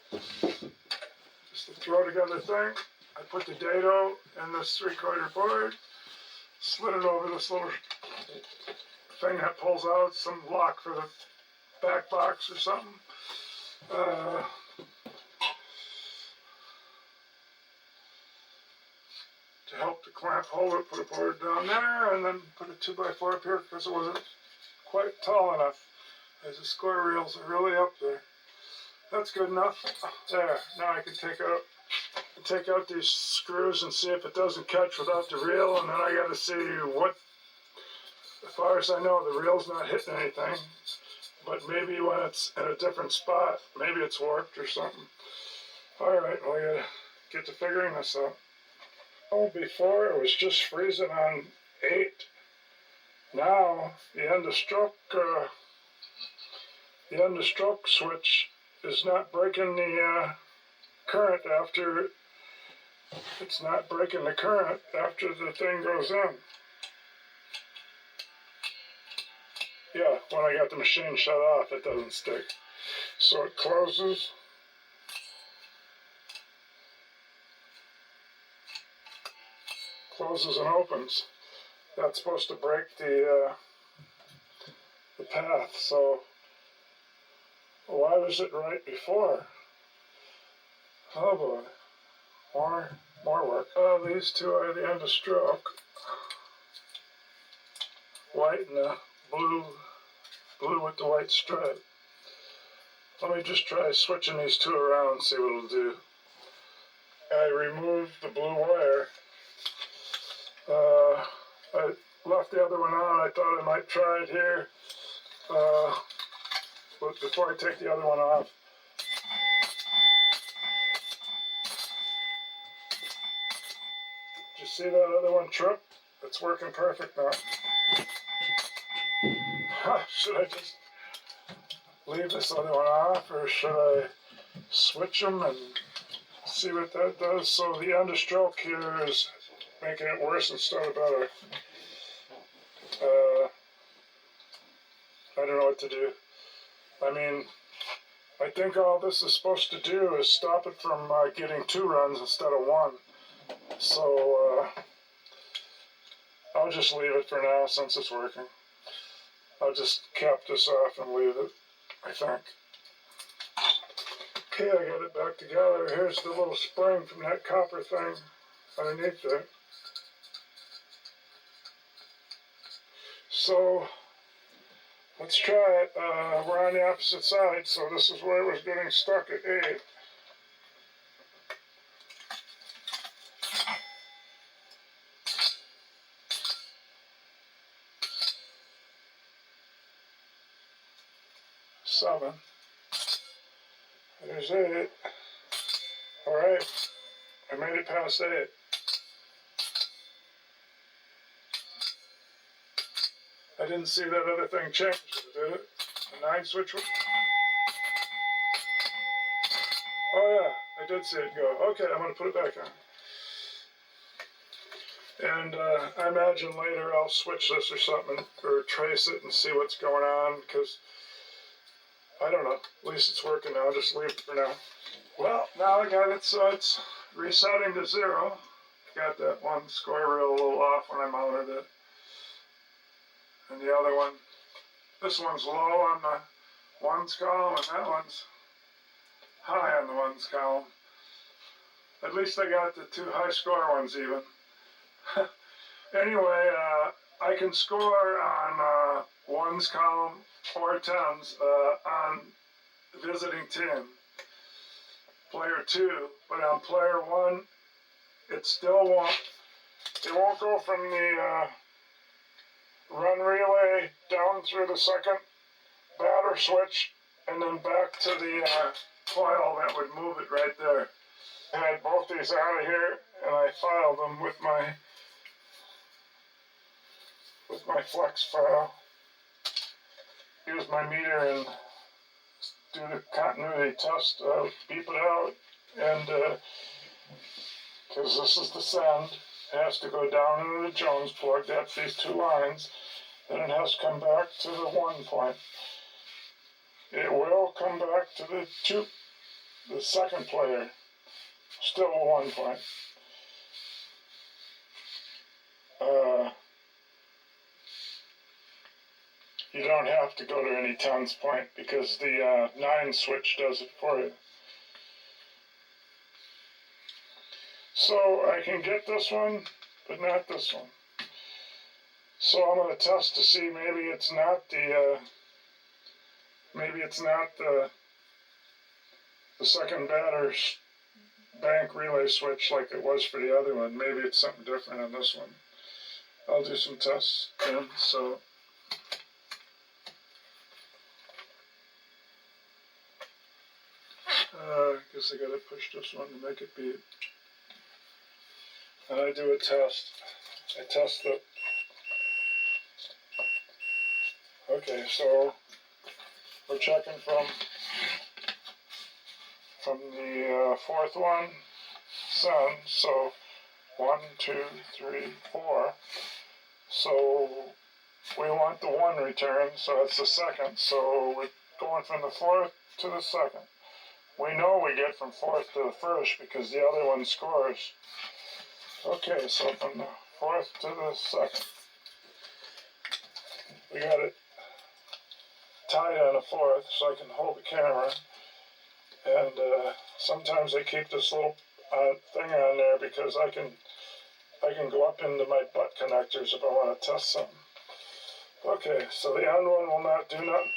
A: Just a throw together thing. I put the dado in this 3/4 board, slid it over this little thing that pulls out, some lock for the back box or something. To help the clamp hold it, put a board down there, and then put a 2x4 up here because it wasn't quite tall enough, as the score reels are really up there. That's good enough. There, now I can take out these screws and see if it doesn't catch without the reel, and then I got to see what As far as I know, the reel's not hitting anything, but maybe when it's in a different spot, maybe it's warped or something. Alright, well, I gotta get to figuring this out. Oh, before it was just freezing on 8. Now, the end of stroke switch is not breaking the current after, it's not breaking the current after the thing goes in. Yeah, when I got the machine shut off, it doesn't stick. So it closes. Closes and opens. That's supposed to break the path. So why was it right before? Oh boy, more work. Oh, these two are the end of stroke. White and the blue with the white stripe. Let me just try switching these two around and see what it'll do. I removed the blue wire. I left the other one on. I thought I might try it here. But before I take the other one off. Did you see that other one trip? It's working perfect now. Should I just leave this other one off, or should I switch them and see what that does? So the end of stroke here is making it worse instead of better. I don't know what to do. I mean, I think all this is supposed to do is stop it from getting 2 runs instead of 1. So I'll just leave it for now since it's working. I'll just cap this off and leave it, I think. Okay, I got it back together. Here's the little spring from that copper thing underneath there. So let's try it. We're on the opposite side, so this is where it was getting stuck at 8. Seven. There's 8. Alright, I made it past 8. I didn't see that other thing change, did it? The 9 switch? Oh yeah, I did see it go. Okay, I'm going to put it back on. And I imagine later I'll switch this or something, or trace it and see what's going on, because I don't know. At least it's working now. I'll just leave it for now. Well, now I got it, so it's resetting to 0. Got that one square reel a little off when I mounted it. And the other one, this one's low on the 1s column, and that one's high on the 1s column. At least I got the 2 high score ones even. Anyway, I can score on 1s column or 10s on visiting team. Player 2, but on player 1, it still won't go from the run relay down through the second batter switch and then back to the coil that would move it right there. I had both these out of here and I filed them with my flex file. Use my meter and do the continuity test, beep it out, and because this is the send, it has to go down into the Jones plug. That's these 2 lines. Then it has to come back to the 1 point. It will come back to the second player. Still a 1 point. You don't have to go to any 10s point because the 9 switch does it for you. So I can get this one, but not this one. So I'm going to test to see maybe it's not the second batter's bank relay switch like it was for the other one. Maybe it's something different on this one. I'll do some tests then. So I guess I gotta push this one to make it beep. And I do a test. I test it. Okay, so we're checking from the fourth one, send. So 1, 2, 3, 4. So we want the 1 return, so it's the second. So we're going from the fourth to the second. We know we get from fourth to the first because the other one scores. Okay, so from the fourth to the second. We got it tied on the fourth so I can hold the camera. And sometimes I keep this little thing on there because I can go up into my butt connectors if I want to test something. Okay, so the end one will not do nothing.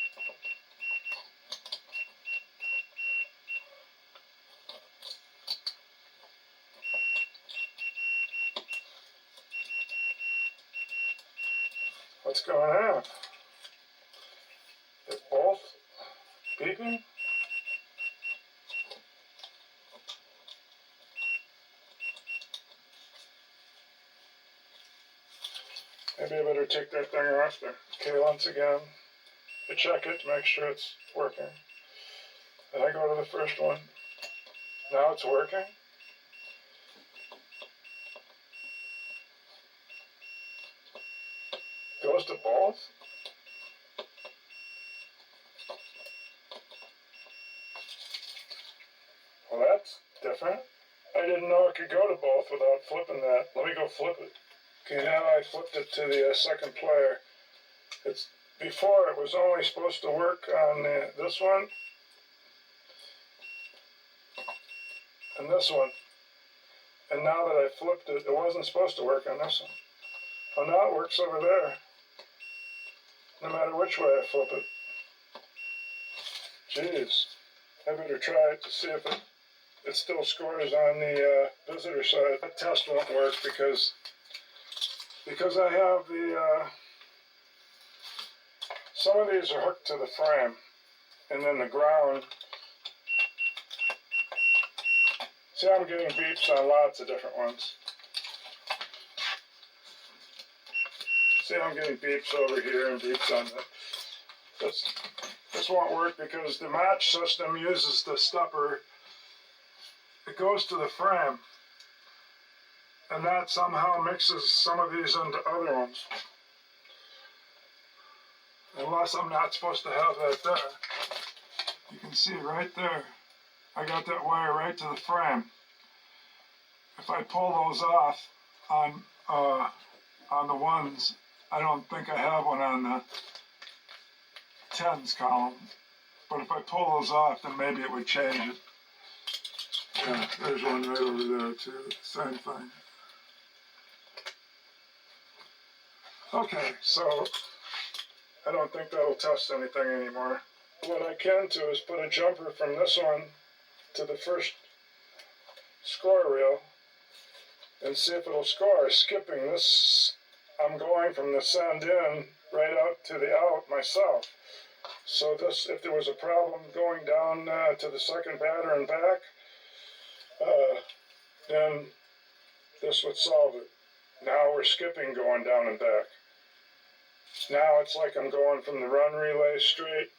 A: What's going on? They're both beeping? Maybe I better take that thing off there. Okay, once again, I check it to make sure it's working. Then I go to the first one. Now it's working. Goes to both. Well, that's different. I didn't know it could go to both without flipping that. Let me go flip it. Okay, now I flipped it to the second player. Before it was only supposed to work on this one and this one. And now that I flipped it, it wasn't supposed to work on this one. Well, now it works over there, no matter which way I flip it. Jeez, I better try it to see if it still scores on the visitor side. That test won't work because I have the, some of these are hooked to the frame, and then the ground. See, I'm getting beeps on lots of different ones. See, I'm getting beeps over here and beeps on that. This won't work because the match system uses the stepper. It goes to the frame, and that somehow mixes some of these into other ones. Unless I'm not supposed to have that there. You can see right there. I got that wire right to the frame. If I pull those off on the ones, I don't think I have one on the tens column. But if I pull those off, then maybe it would change it. Yeah, there's one right over there too. Same thing. Okay, so I don't think that'll test anything anymore. What I can do is put a jumper from this one to the first score reel and see if it'll score. Skipping this, I'm going from the send in right out to the out myself. So this, if there was a problem going down to the second batter and back, then this would solve it. Now we're skipping going down and back. Now it's like I'm going from the run relay straight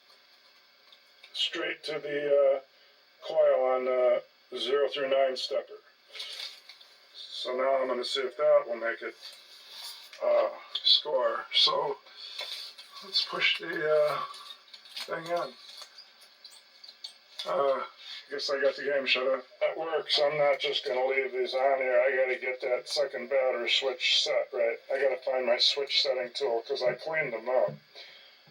A: to the coil on the 0 through 9 stepper. So now I'm going to see if that will make it score. So let's push the thing in. I guess I got the game shut off. That works. I'm not just going to leave these on here. I got to get that second batter switch set right. I got to find my switch setting tool because I cleaned them up.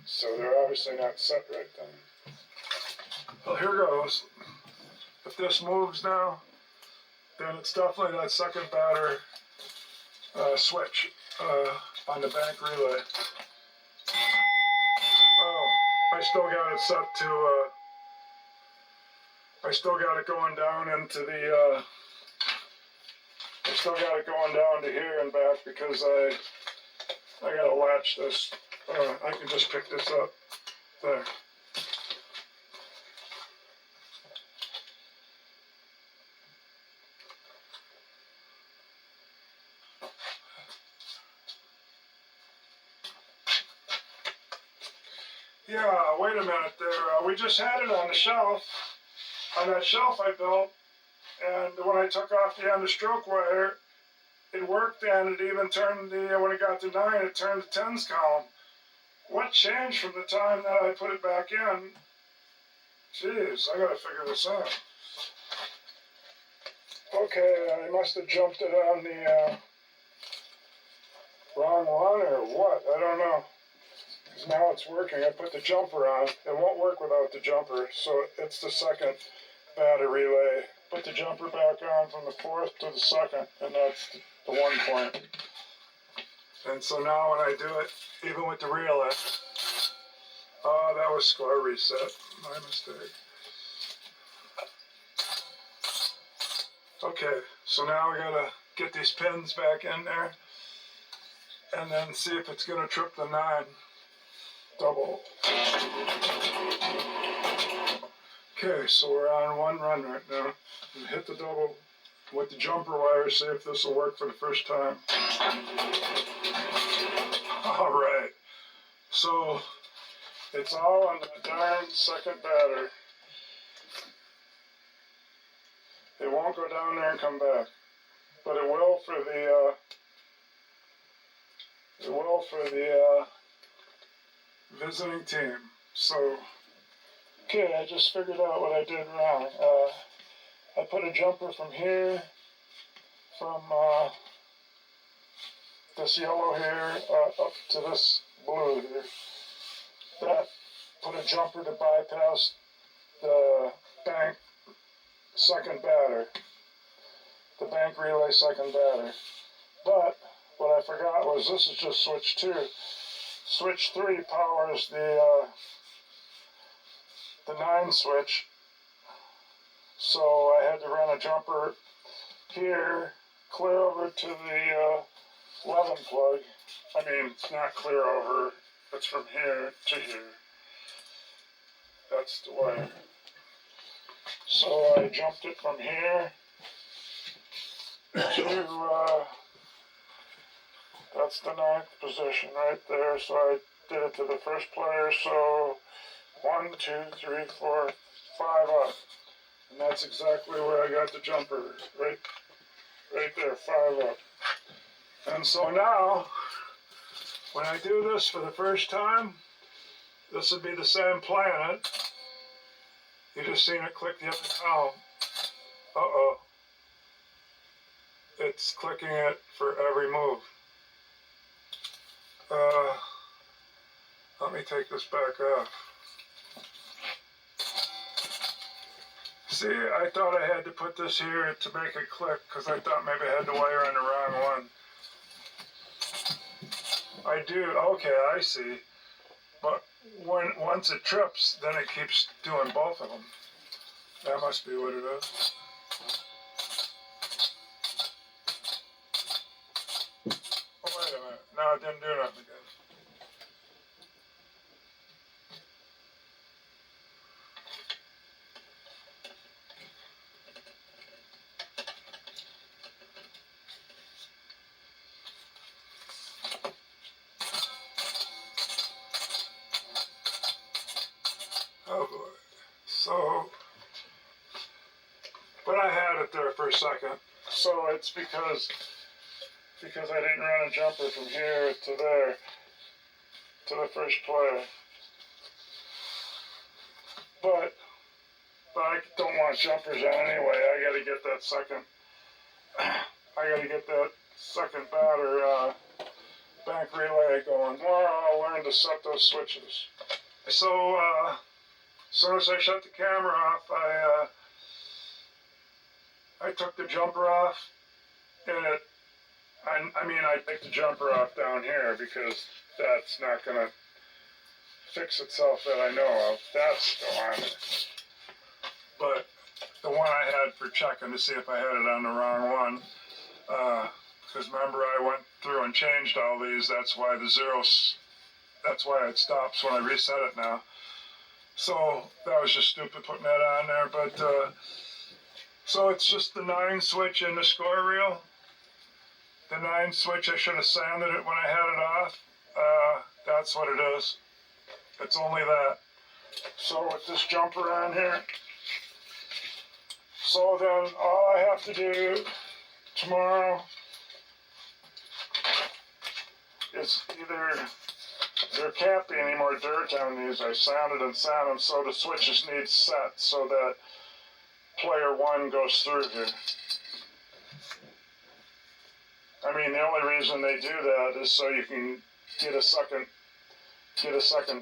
A: So they're obviously not set right then. Well, here goes. If this moves now, then it's definitely that second batter switch on the bank relay. Oh, I still got it set to, I still got it going down into the, I still got it going down to here and back because I got to latch this I can just pick this up there. Yeah, wait a minute there. We just had it on the shelf, on that shelf I built, and when I took off the end of stroke wire, it worked, and it even turned when it got to 9, it turned the tens column. What changed from the time that I put it back in? Jeez, I gotta figure this out. Okay, I must have jumped it on the wrong one or what, I don't know. Because now it's working, I put the jumper on. It won't work without the jumper, so it's the second battery relay. Put the jumper back on from the 4th to the 2nd, and that's the 1 point. And so now when I do it, even with the relay, that was score reset, my mistake. Okay, so now we gotta get these pins back in there, and then see if it's gonna trip the 9 double. Okay, so we're on 1 run right now. We hit the double with the jumper wire, see if this will work for the first time. All right, so it's all on the darn second batter. It won't go down there and come back, but it will for the visiting team. So, okay, I just figured out what I did wrong. I put a jumper from here, from this yellow here up to this blue here. That put a jumper to bypass the bank second batter, the bank relay second batter. But what I forgot was this is just switch 2. Switch 3 powers the 9 switch. So I had to run a jumper here, clear over to the 11 plug. I mean, it's not clear over, it's from here to here. That's the wire. So I jumped it from here to, that's the 9th position right there. So I did it to the first player. So 1, 2, 3, 4, 5 up. And that's exactly where I got the jumper, right there, 5 up. And so now, when I do this for the first time, this would be the same planet. You just seen it click the other column. Uh-oh. It's clicking it for every move. Let me take this back off. See, I thought I had to put this here to make it click because I thought maybe I had the wire on the wrong one. I do, okay, I see. But once it trips, then it keeps doing both of them. That must be what it is. Oh, wait a minute. No, it didn't do nothing again. Oh boy. So, but I had it there for a second. So it's because I didn't run a jumper from here to there, to the first player. But I don't want jumpers on anyway. I gotta get that second batter bank relay going. Well, I'll learn to set those switches. So, as soon as I shut the camera off, I took the jumper off, and I take the jumper off down here because that's not going to fix itself that I know of. That's still on it. But the one I had for checking to see if I had it on the wrong one, because remember I went through and changed all these, that's why the zeros That's why it stops when I reset it now. So that was just stupid putting that on there, but so it's just the 9 switch in the score reel. The 9 switch, I should have sanded it when I had it off. That's what it is. It's only that. So with this jumper on here, so then all I have to do tomorrow is either, there can't be any more dirt on these. I sanded and sanded them, so the switches need set so that player 1 goes through here. I mean, the only reason they do that is so you can get a second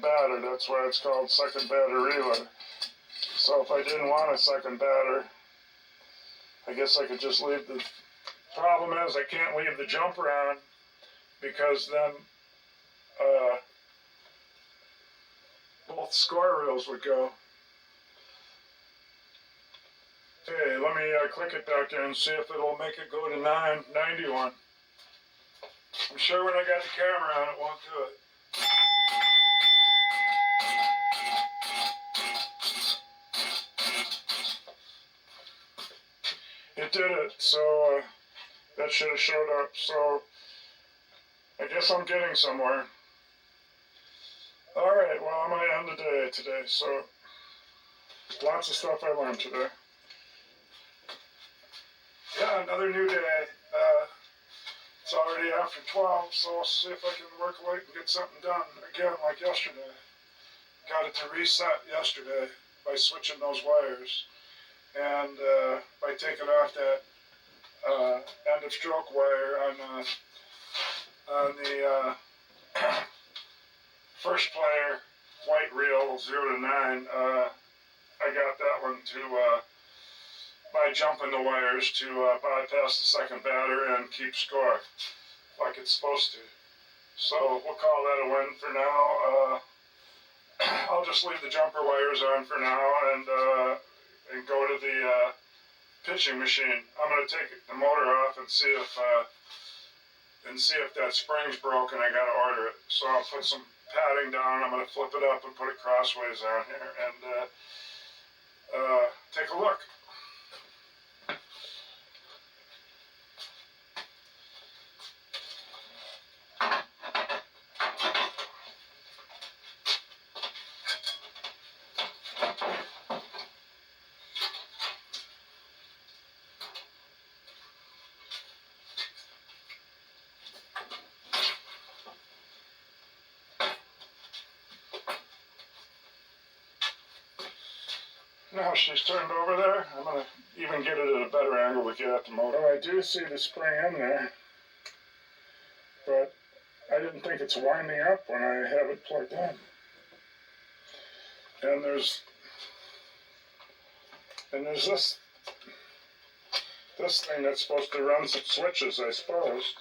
A: batter. That's why it's called second batter relay. So if I didn't want a second batter, I guess I could just leave the... Problem is I can't leave the jumper on because then both score reels would go. Okay, let me click it back in and see if it'll make it go to 991. I'm sure when I got the camera on, it won't do it. It did it, so that should have showed up. So I guess I'm getting somewhere. All right, well, I'm going to end the day today. So lots of stuff I learned today. Yeah, another new day. It's already after 12, so I'll see if I can work late and get something done again like yesterday. Got it to reset yesterday by switching those wires. And by taking off that end of stroke wire on the first player white reel 0 to 9, I got that one to by jumping the wires to bypass the second batter and keep score like it's supposed to. So we'll call that a win for now. I'll just leave the jumper wires on for now and go to the pitching machine. I'm going to take the motor off and see if that spring's broken. I got to order it. So I'll put some padding down. I'm going to flip it up and put it crossways on here and take a look. Now she's turned over there. I'm going to even get it at a better angle to get at the motor. I do see the spring in there, but I didn't think it's winding up when I have it plugged in. And there's this thing that's supposed to run some switches, I suppose,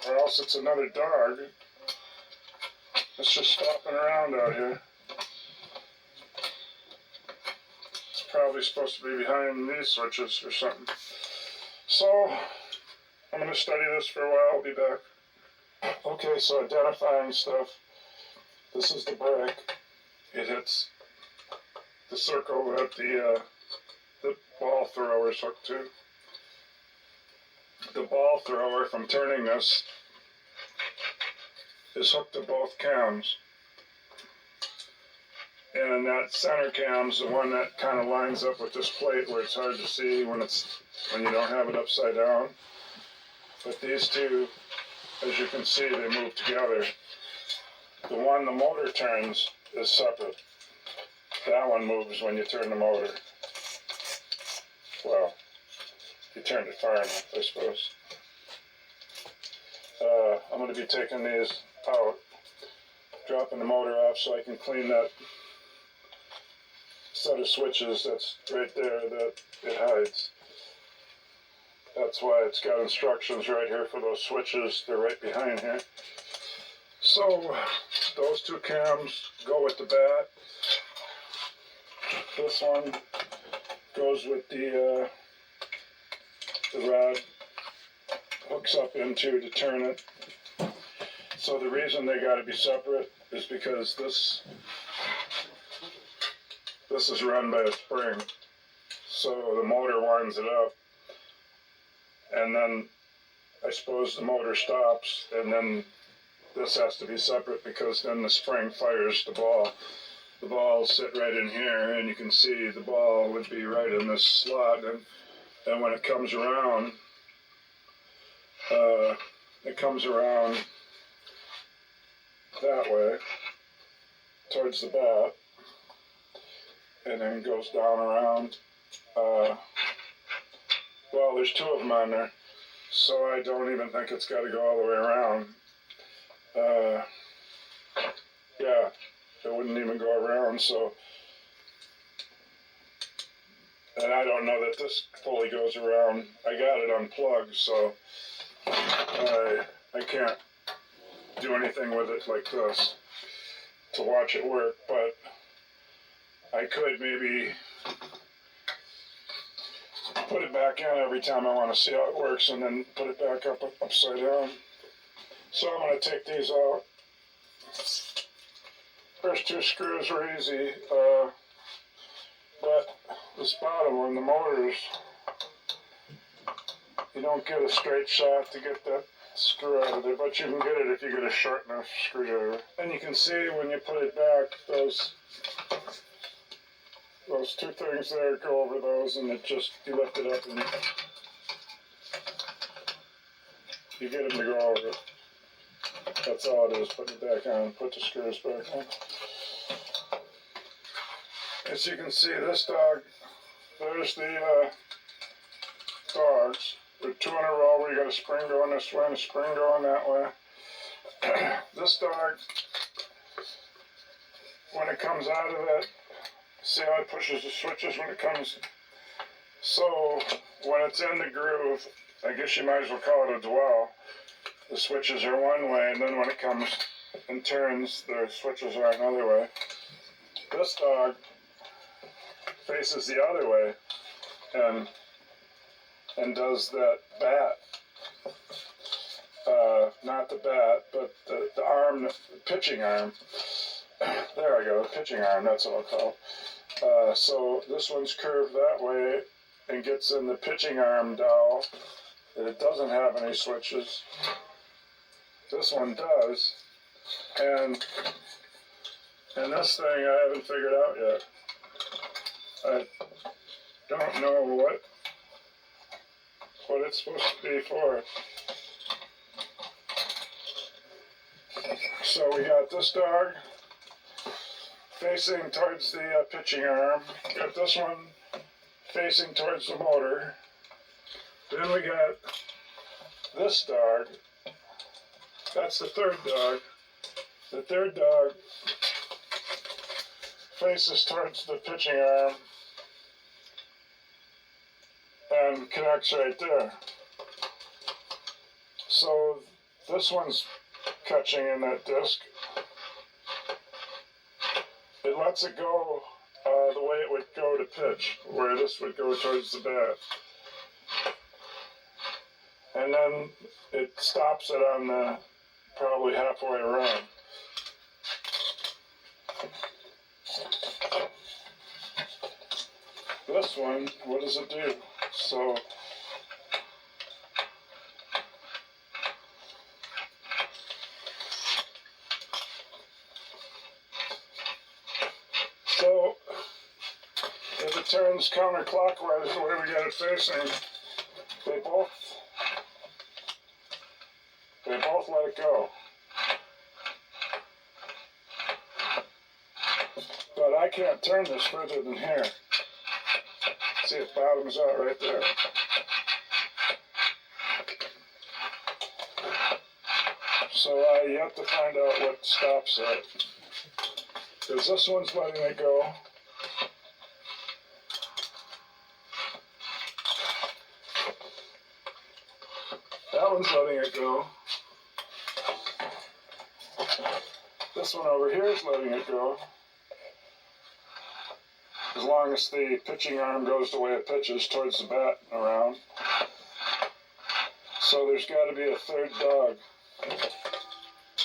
A: or else it's another dog. It's just flopping around out here. Probably supposed to be behind these switches or something. So I'm going to study this for a while. I'll be back. Okay, so identifying stuff. This is the brake. It hits the circle that the ball thrower is hooked to. The ball thrower, from turning this, is hooked to both cams. And that center cam's the one that kind of lines up with this plate where it's hard to see when you don't have it upside down. But these two, as you can see, they move together. The one the motor turns is separate. That one moves when you turn the motor. Well, you turned it far enough, I suppose. I'm going to be taking these out, dropping the motor off so I can clean that set of switches that's right there that it hides. That's why it's got instructions right here for those switches. They're right behind here. So those two cams go with the bat. This one goes with the rod, hooks up into to turn it. So the reason they got to be separate is because this is run by a spring. So the motor winds it up, and then I suppose the motor stops, and then this has to be separate because then the spring fires the ball. The ball will sit right in here, and you can see the ball would be right in this slot, and when it comes around that way towards the bat, and then goes down around. Well, there's two of them on there, so I don't even think it's got to go all the way around. Yeah, it wouldn't even go around, so. And I don't know that this fully goes around. I got it unplugged, so I can't do anything with it like this to watch it work, but I could maybe put it back in every time I want to see how it works and then put it back up upside down. So I'm going to take these out. First two screws were easy, but this bottom one, the motors, you don't get a straight shot to get that screw out of there, but you can get it if you get a short enough screwdriver. And you can see when you put it back, those two things there go over those, and it just, you lift it up and you get them to go over it. That's all it is, put it back on, put the screws back on. As you can see, this dog, there's the dogs. With two in a row where you got a spring going this way and a spring going that way. This dog, when it comes out of it, see how it pushes the switches when it comes. So when it's in the groove, I guess you might as well call it a dwell. The switches are one way, and then when it comes and turns, the switches are another way. This dog faces the other way and does that bat. Not the bat, but the arm, the pitching arm. There I go, pitching arm, that's what I'll call it. So this one's curved that way and gets in the pitching arm dowel. It doesn't have any switches. This one does. And this thing I haven't figured out yet. I don't know what it's supposed to be for. So we got this dog facing towards the pitching arm. Got this one facing towards the motor. Then we got this dog. That's the third dog. The third dog faces towards the pitching arm and connects right there. So this one's catching in that disc. It lets it go the way it would go to pitch, where this would go towards the bat. And then it stops it on the probably halfway around. This one, what does it do? So if it turns counterclockwise the way we got it facing, they both let it go. But I can't turn this further than here. See, it bottoms out right there. So I yet to find out what stops it. Because this one's letting it go. That one's letting it go. This one over here is letting it go. As long as the pitching arm goes the way it pitches towards the bat and around. So there's got to be a third dog.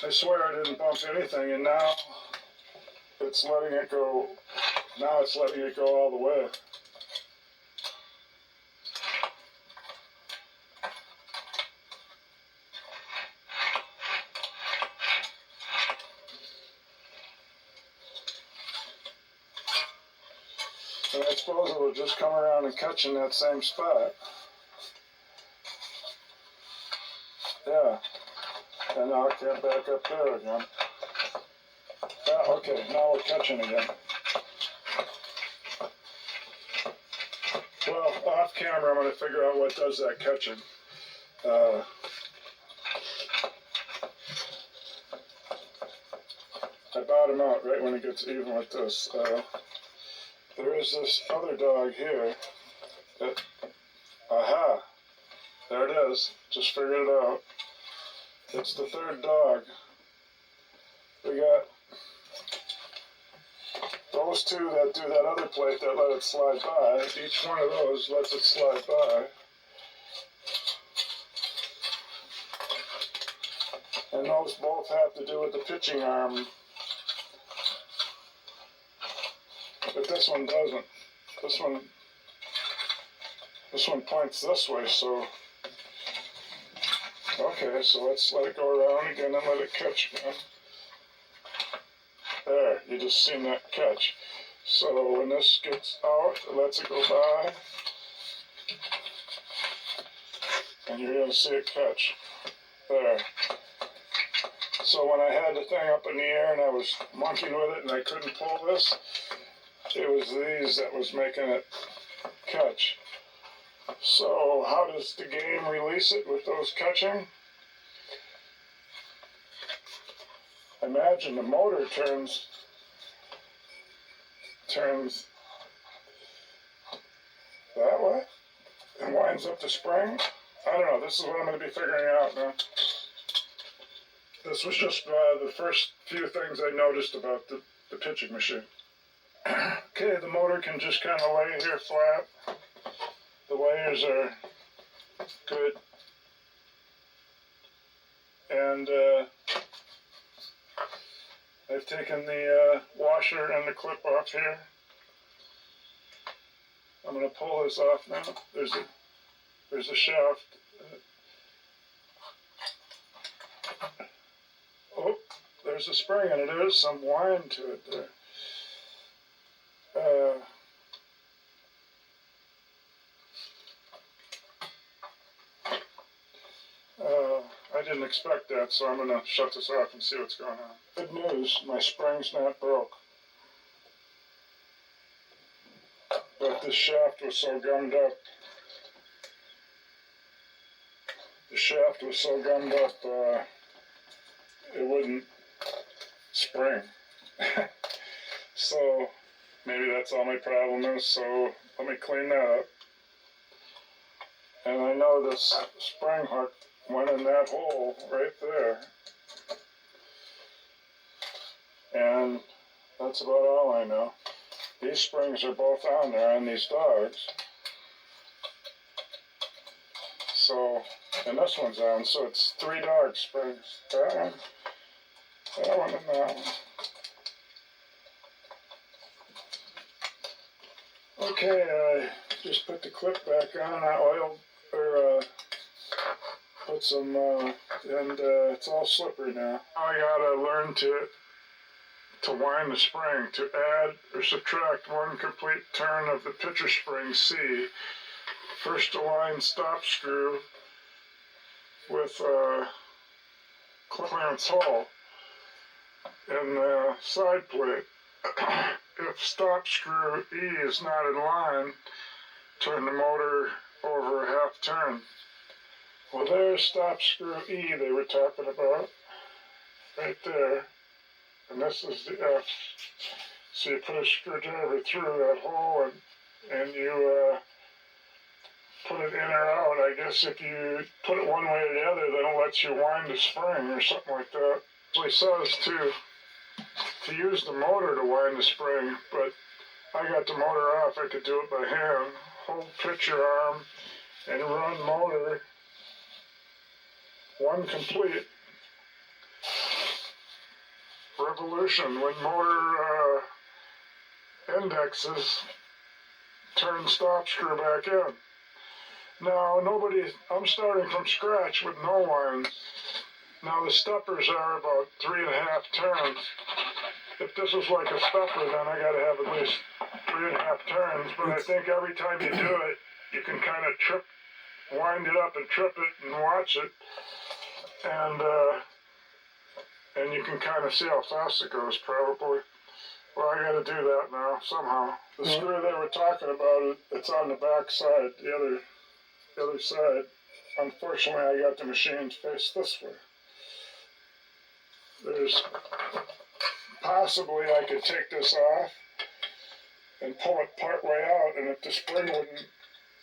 A: I swear I didn't bump anything, and now it's letting it go. Now it's letting it go all the way. And I suppose it'll just come around and catch in that same spot. Yeah. And now I can't back up there again. Yeah, okay, now we're catching again. Well, off camera, I'm going to figure out what does that catching. I bottom out right when it gets even with this. There is this other dog here that, aha, there it is, just figured it out. It's the third dog. We got those two that do that other plate that let it slide by. Each one of those lets it slide by. And those both have to do with the pitching arm. But this one doesn't. This one points this way, so. Okay, so let's let it go around again and let it catch again. There, you just seen that catch. So when this gets out, it lets it go by. And you're going to see it catch. There. So when I had the thing up in the air and I was monkeying with it and I couldn't pull this, it was these that was making it catch. So how does the game release it with those catching? Imagine the motor turns that way and winds up the spring. I don't know, this is what I'm going to be figuring out now. This was just the first few things I noticed about the pitching machine. Okay, the motor can just kind of lay here flat. The wires are good. And I've taken the washer and the clip off here. I'm going to pull this off now. There's a shaft. Oh, there's a spring and it is some wind to it there. I didn't expect that, so I'm going to shut this off and see what's going on. Good news, my spring's not broke. But this shaft was so gummed up. The shaft was so gummed up, it wouldn't spring. So maybe that's all my problem is, so let me clean that up. And I know this spring hook went in that hole right there. And that's about all I know. These springs are both on there on these dogs. So, and this one's on, so it's 3 dog springs. That one, and that one. Okay, I just put the clip back on. I oiled, or put some, and it's all slippery now. I gotta learn to wind the spring, to add or subtract 1 complete turn of the pitcher spring C. First align stop screw with clearance hole in the side plate. If stop screw E is not in line, turn the motor over a half turn. Well, there's stop screw E they were talking about, right there. And this is the F. So you put a screwdriver through that hole and you put it in or out. I guess if you put it one way or the other, then it lets you wind the spring or something like that. So he says to use the motor to wind the spring, but I got the motor off. I could do it by hand. Hold pitcher arm and run motor 1 complete. revolution when motor indexes turn stop screw back in. Now I'm starting from scratch with no wines. Now the steppers are about 3.5 turns. If this was like a stepper, then I gotta have at least 3.5 turns, but I think every time you do it, you can kind of wind it up and trip it and watch it, and you can kind of see how fast it goes probably. Well, I gotta do that now somehow. The screw they were talking about, it's on the back side, the other side. Unfortunately, I got the machine faced this way. There's possibly I could take this off and pull it part way out, and if the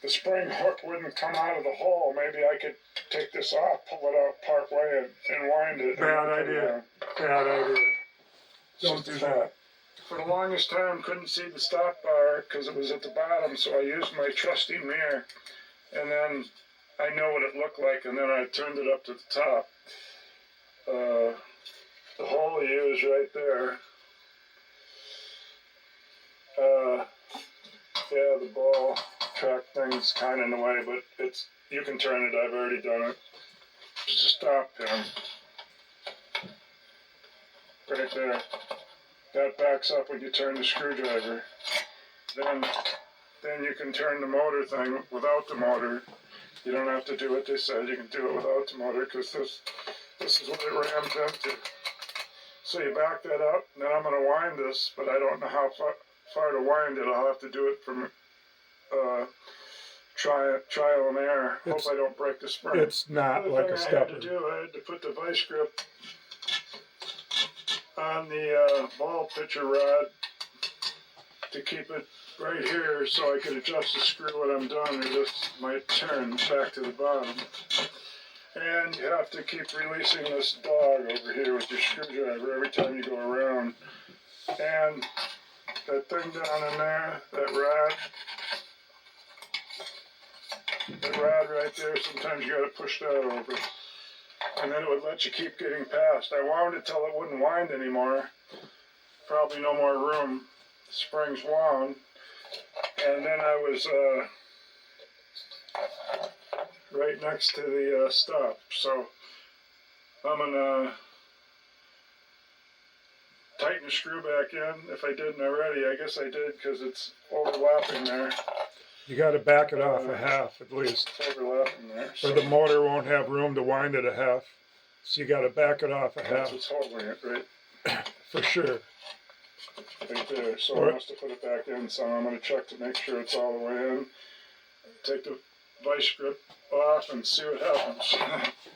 A: spring hook wouldn't come out of the hole, maybe I could take this off, pull it out part way, and wind it.
B: Bad idea. Bad idea. Don't do that.
A: For the longest time, couldn't see the stop bar because it was at the bottom, so I used my trusty mirror, and then I know what it looked like, and then I turned it up to the top. The hole you use right there. Yeah, the ball track thing's kind of in the way, but you can turn it. I've already done it. Just a stop pin. Right there. That backs up when you turn the screwdriver. Then you can turn the motor thing without the motor. You don't have to do what they said. You can do it without the motor because this is what it rams into. So you back that up, and then I'm going to wind this, but I don't know how far to wind it. I'll have to do it from trial and error. Hope I don't break the spring.
B: It's not like a stepper.
A: I had to put the vice grip on the ball pitcher rod to keep it right here so I could adjust the screw when I'm done, or this might turn back to the bottom. And you have to keep releasing this dog over here with your screwdriver every time you go around. And that thing down in there, that rod right there, sometimes you gotta push that over. And then it would let you keep getting past. I wound it till it wouldn't wind anymore. Probably no more room. The springs wound. And then I was right next to the stop. So I'm gonna tighten the screw back in. If I didn't already, I guess I did because it's overlapping there.
B: You got to back it off a half at least.
A: It's overlapping there.
B: Or the motor won't have room to wind it a half. So you got to back it off a half.
A: That's what's holding it, right?
B: For sure.
A: Right there. So I must have put it back in. So I'm going to check to make sure it's all the way in. Take the vice grip off and see what happens.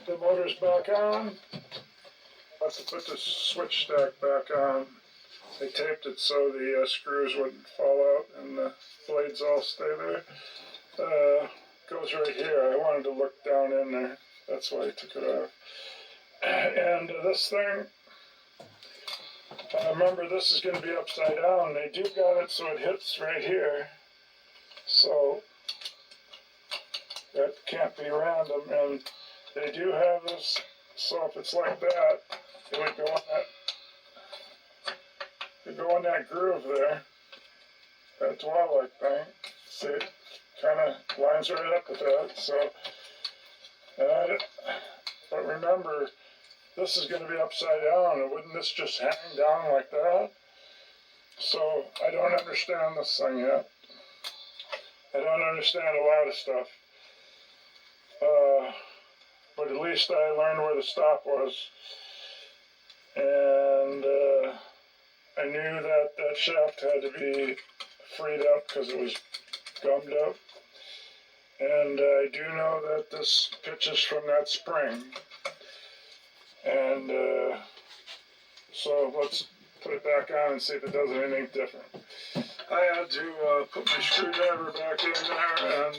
A: The motor's back on. Let's put the switch stack back on. They taped it so the screws wouldn't fall out and the blades all stay there. Goes right here. I wanted to look down in there. That's why I took it off. And this thing, remember this is going to be upside down. They do got it so it hits right here. So that can't be random. And they do have this, so if it's like that, it would go in that groove there, that dwell-like thing. See, it kind of lines right up with that. So, but remember, this is going to be upside down, and wouldn't this just hang down like that? So I don't understand this thing yet. I don't understand a lot of stuff. But at least I learned where the stop was. And I knew that that shaft had to be freed up because it was gummed up. And I do know that this pitches from that spring. And so let's put it back on and see if it does anything different. I had to put my screwdriver back in there and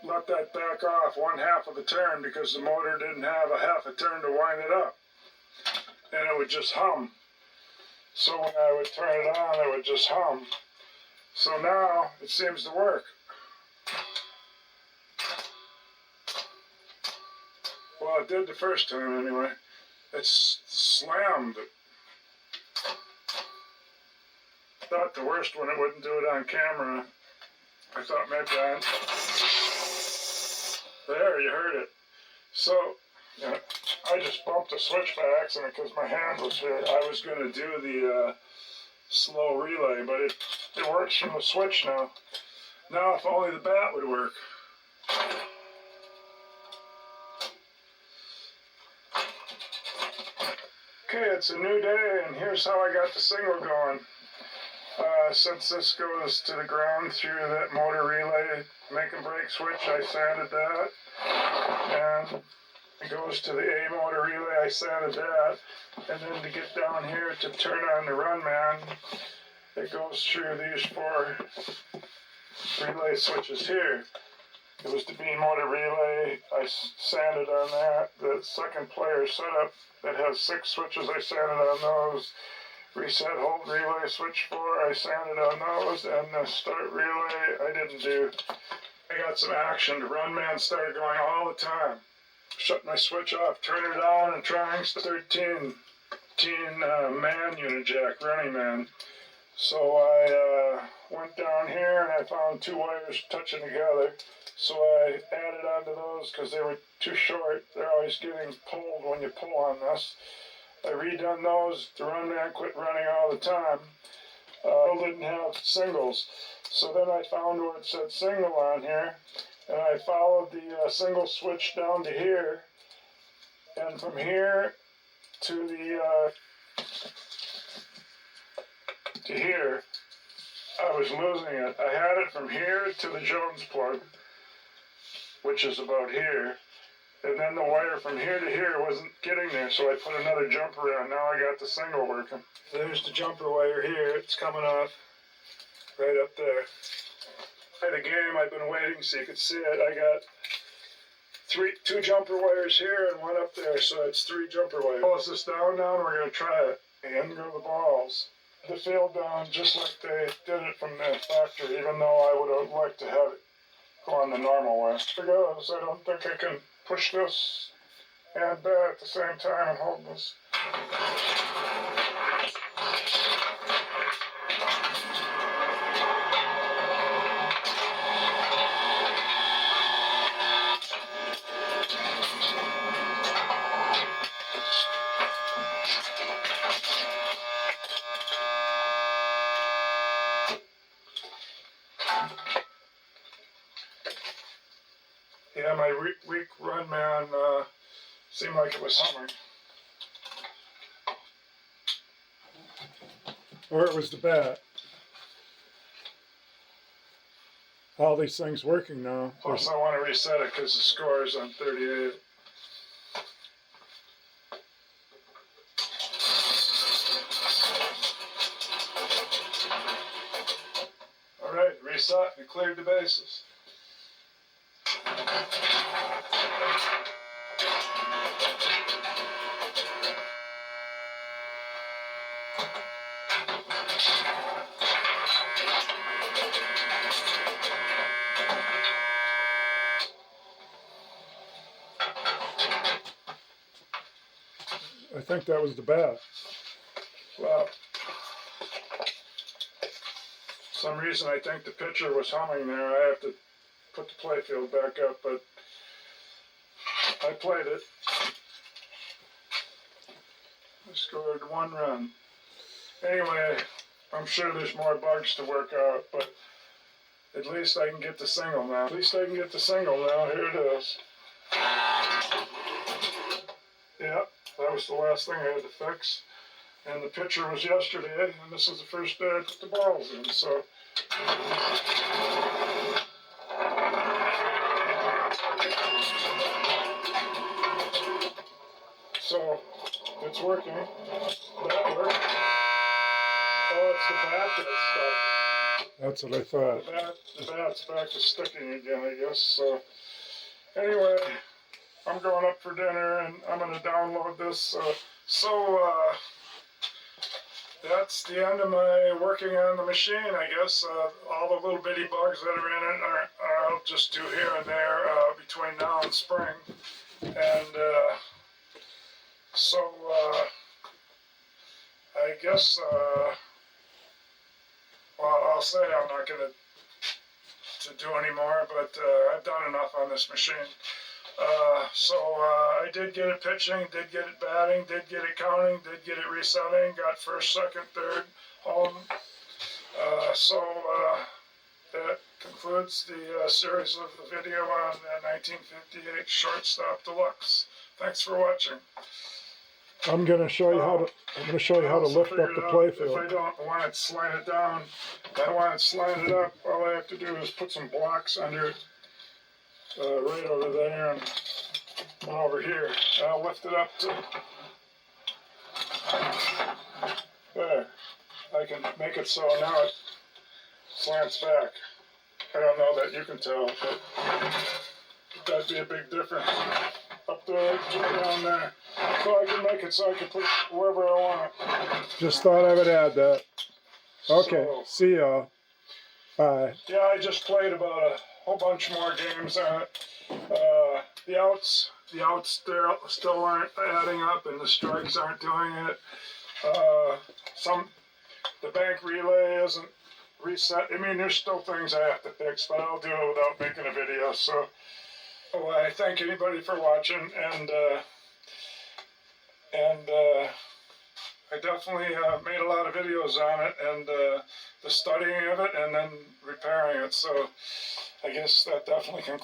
A: let that back off 1/2 of a turn because the motor didn't have a 1/2 a turn to wind it up. And it would just hum. So when I would turn it on, it would just hum. So now it seems to work. Well, it did the first time anyway. it's slammed. I thought the worst when it wouldn't do it on camera. I thought maybe there, you heard it. So, yeah, I just bumped the switch by accident because my hand was here. I was going to do the slow relay, but it works from the switch now. Now, if only the bat would work. Okay, it's a new day, and here's how I got the single going. Since this goes to the ground through that motor relay make and break switch, I sanded that. And it goes to the A motor relay, I sanded that. And then to get down here to turn on the run man, it goes through these 4 relay switches here. It was the B motor relay, I sanded on that. The second player setup that has 6 switches, I sanded on those. Reset hold relay switch 4, I sanded on those, and the start relay I didn't do. I got some action. The run man started going all the time. Shut my switch off, turn it on, and trying 13 man unit jack, running man. So I went down here and I found 2 wires touching together. So I added onto those because they were too short. They're always getting pulled when you pull on this. I redone those. The run man quit running all the time. It didn't have singles. So then I found where it said single on here, and I followed the single switch down to here, and from here to here, I was losing it. I had it from here to the Jones plug, which is about here. And then the wire from here to here wasn't getting there, so I put another jumper on. Now I got the single working. There's the jumper wire here. It's coming off right up there. By the game, I've been waiting so you could see it. I got 2 jumper wires here and 1 up there, so it's 3 jumper wires. Close this down now, and we're going to try it. And go the balls. The field down just like they did it from the factory, even though I would have liked to have it go on the normal way. Here goes. I don't think I can push this and that at the same time and hold this. Yeah, my weak run man seemed like it was humming.
B: Or it was the bat. All these things working now.
A: Plus, I want to reset it because the score is on 38. All right, reset and cleared the bases.
B: I think that was the bat.
A: Well, for some reason I think the pitcher was humming there. I have to put the playfield back up, but I played it. I scored 1 run. Anyway, I'm sure there's more bugs to work out, but at least I can get the single now. Here it is. Yeah, that was the last thing I had to fix. And the pitcher was yesterday, and this is the first day I put the balls in, so. So, it's working. That worked. Oh, it's the bat that's stuck.
B: That's what I thought.
A: The bat's back to sticking again, I guess. So, anyway, I'm going up for dinner, and I'm going to download this. That's the end of my working on the machine, I guess. All the little bitty bugs that are in it I'll just do here and there between now and spring. And So, I guess, well, I'll say I'm not going to do any more, but I've done enough on this machine. So I did get it pitching, did get it batting, did get it counting, did get it resetting, got first, second, third, home. So that concludes the series of the video on 1958 Shortstop Deluxe. Thanks for watching.
B: I'm gonna show you how to. I'm gonna show you how to lift up the play
A: If I
B: field.
A: don't want it slanted down, if I want it slanted up, all I have to do is put some blocks under it, right over there and one over here. I'll lift it up to there. I can make it so now it slants back. I don't know that you can tell, but that'd be a big difference. Up there, down there. So I can make it so I can put it wherever I want it.
B: Just thought I would add that. Okay,
A: So,
B: see y'all. Bye.
A: yeah, I just played about a whole bunch more games on it. The outs still aren't adding up, and the strikes aren't doing it. The bank relay isn't reset. I mean, there's still things I have to fix, but I'll do it without making a video. So, I thank anybody for watching, and I definitely made a lot of videos on it, and the studying of it, and then repairing it. So, I guess that definitely concludes.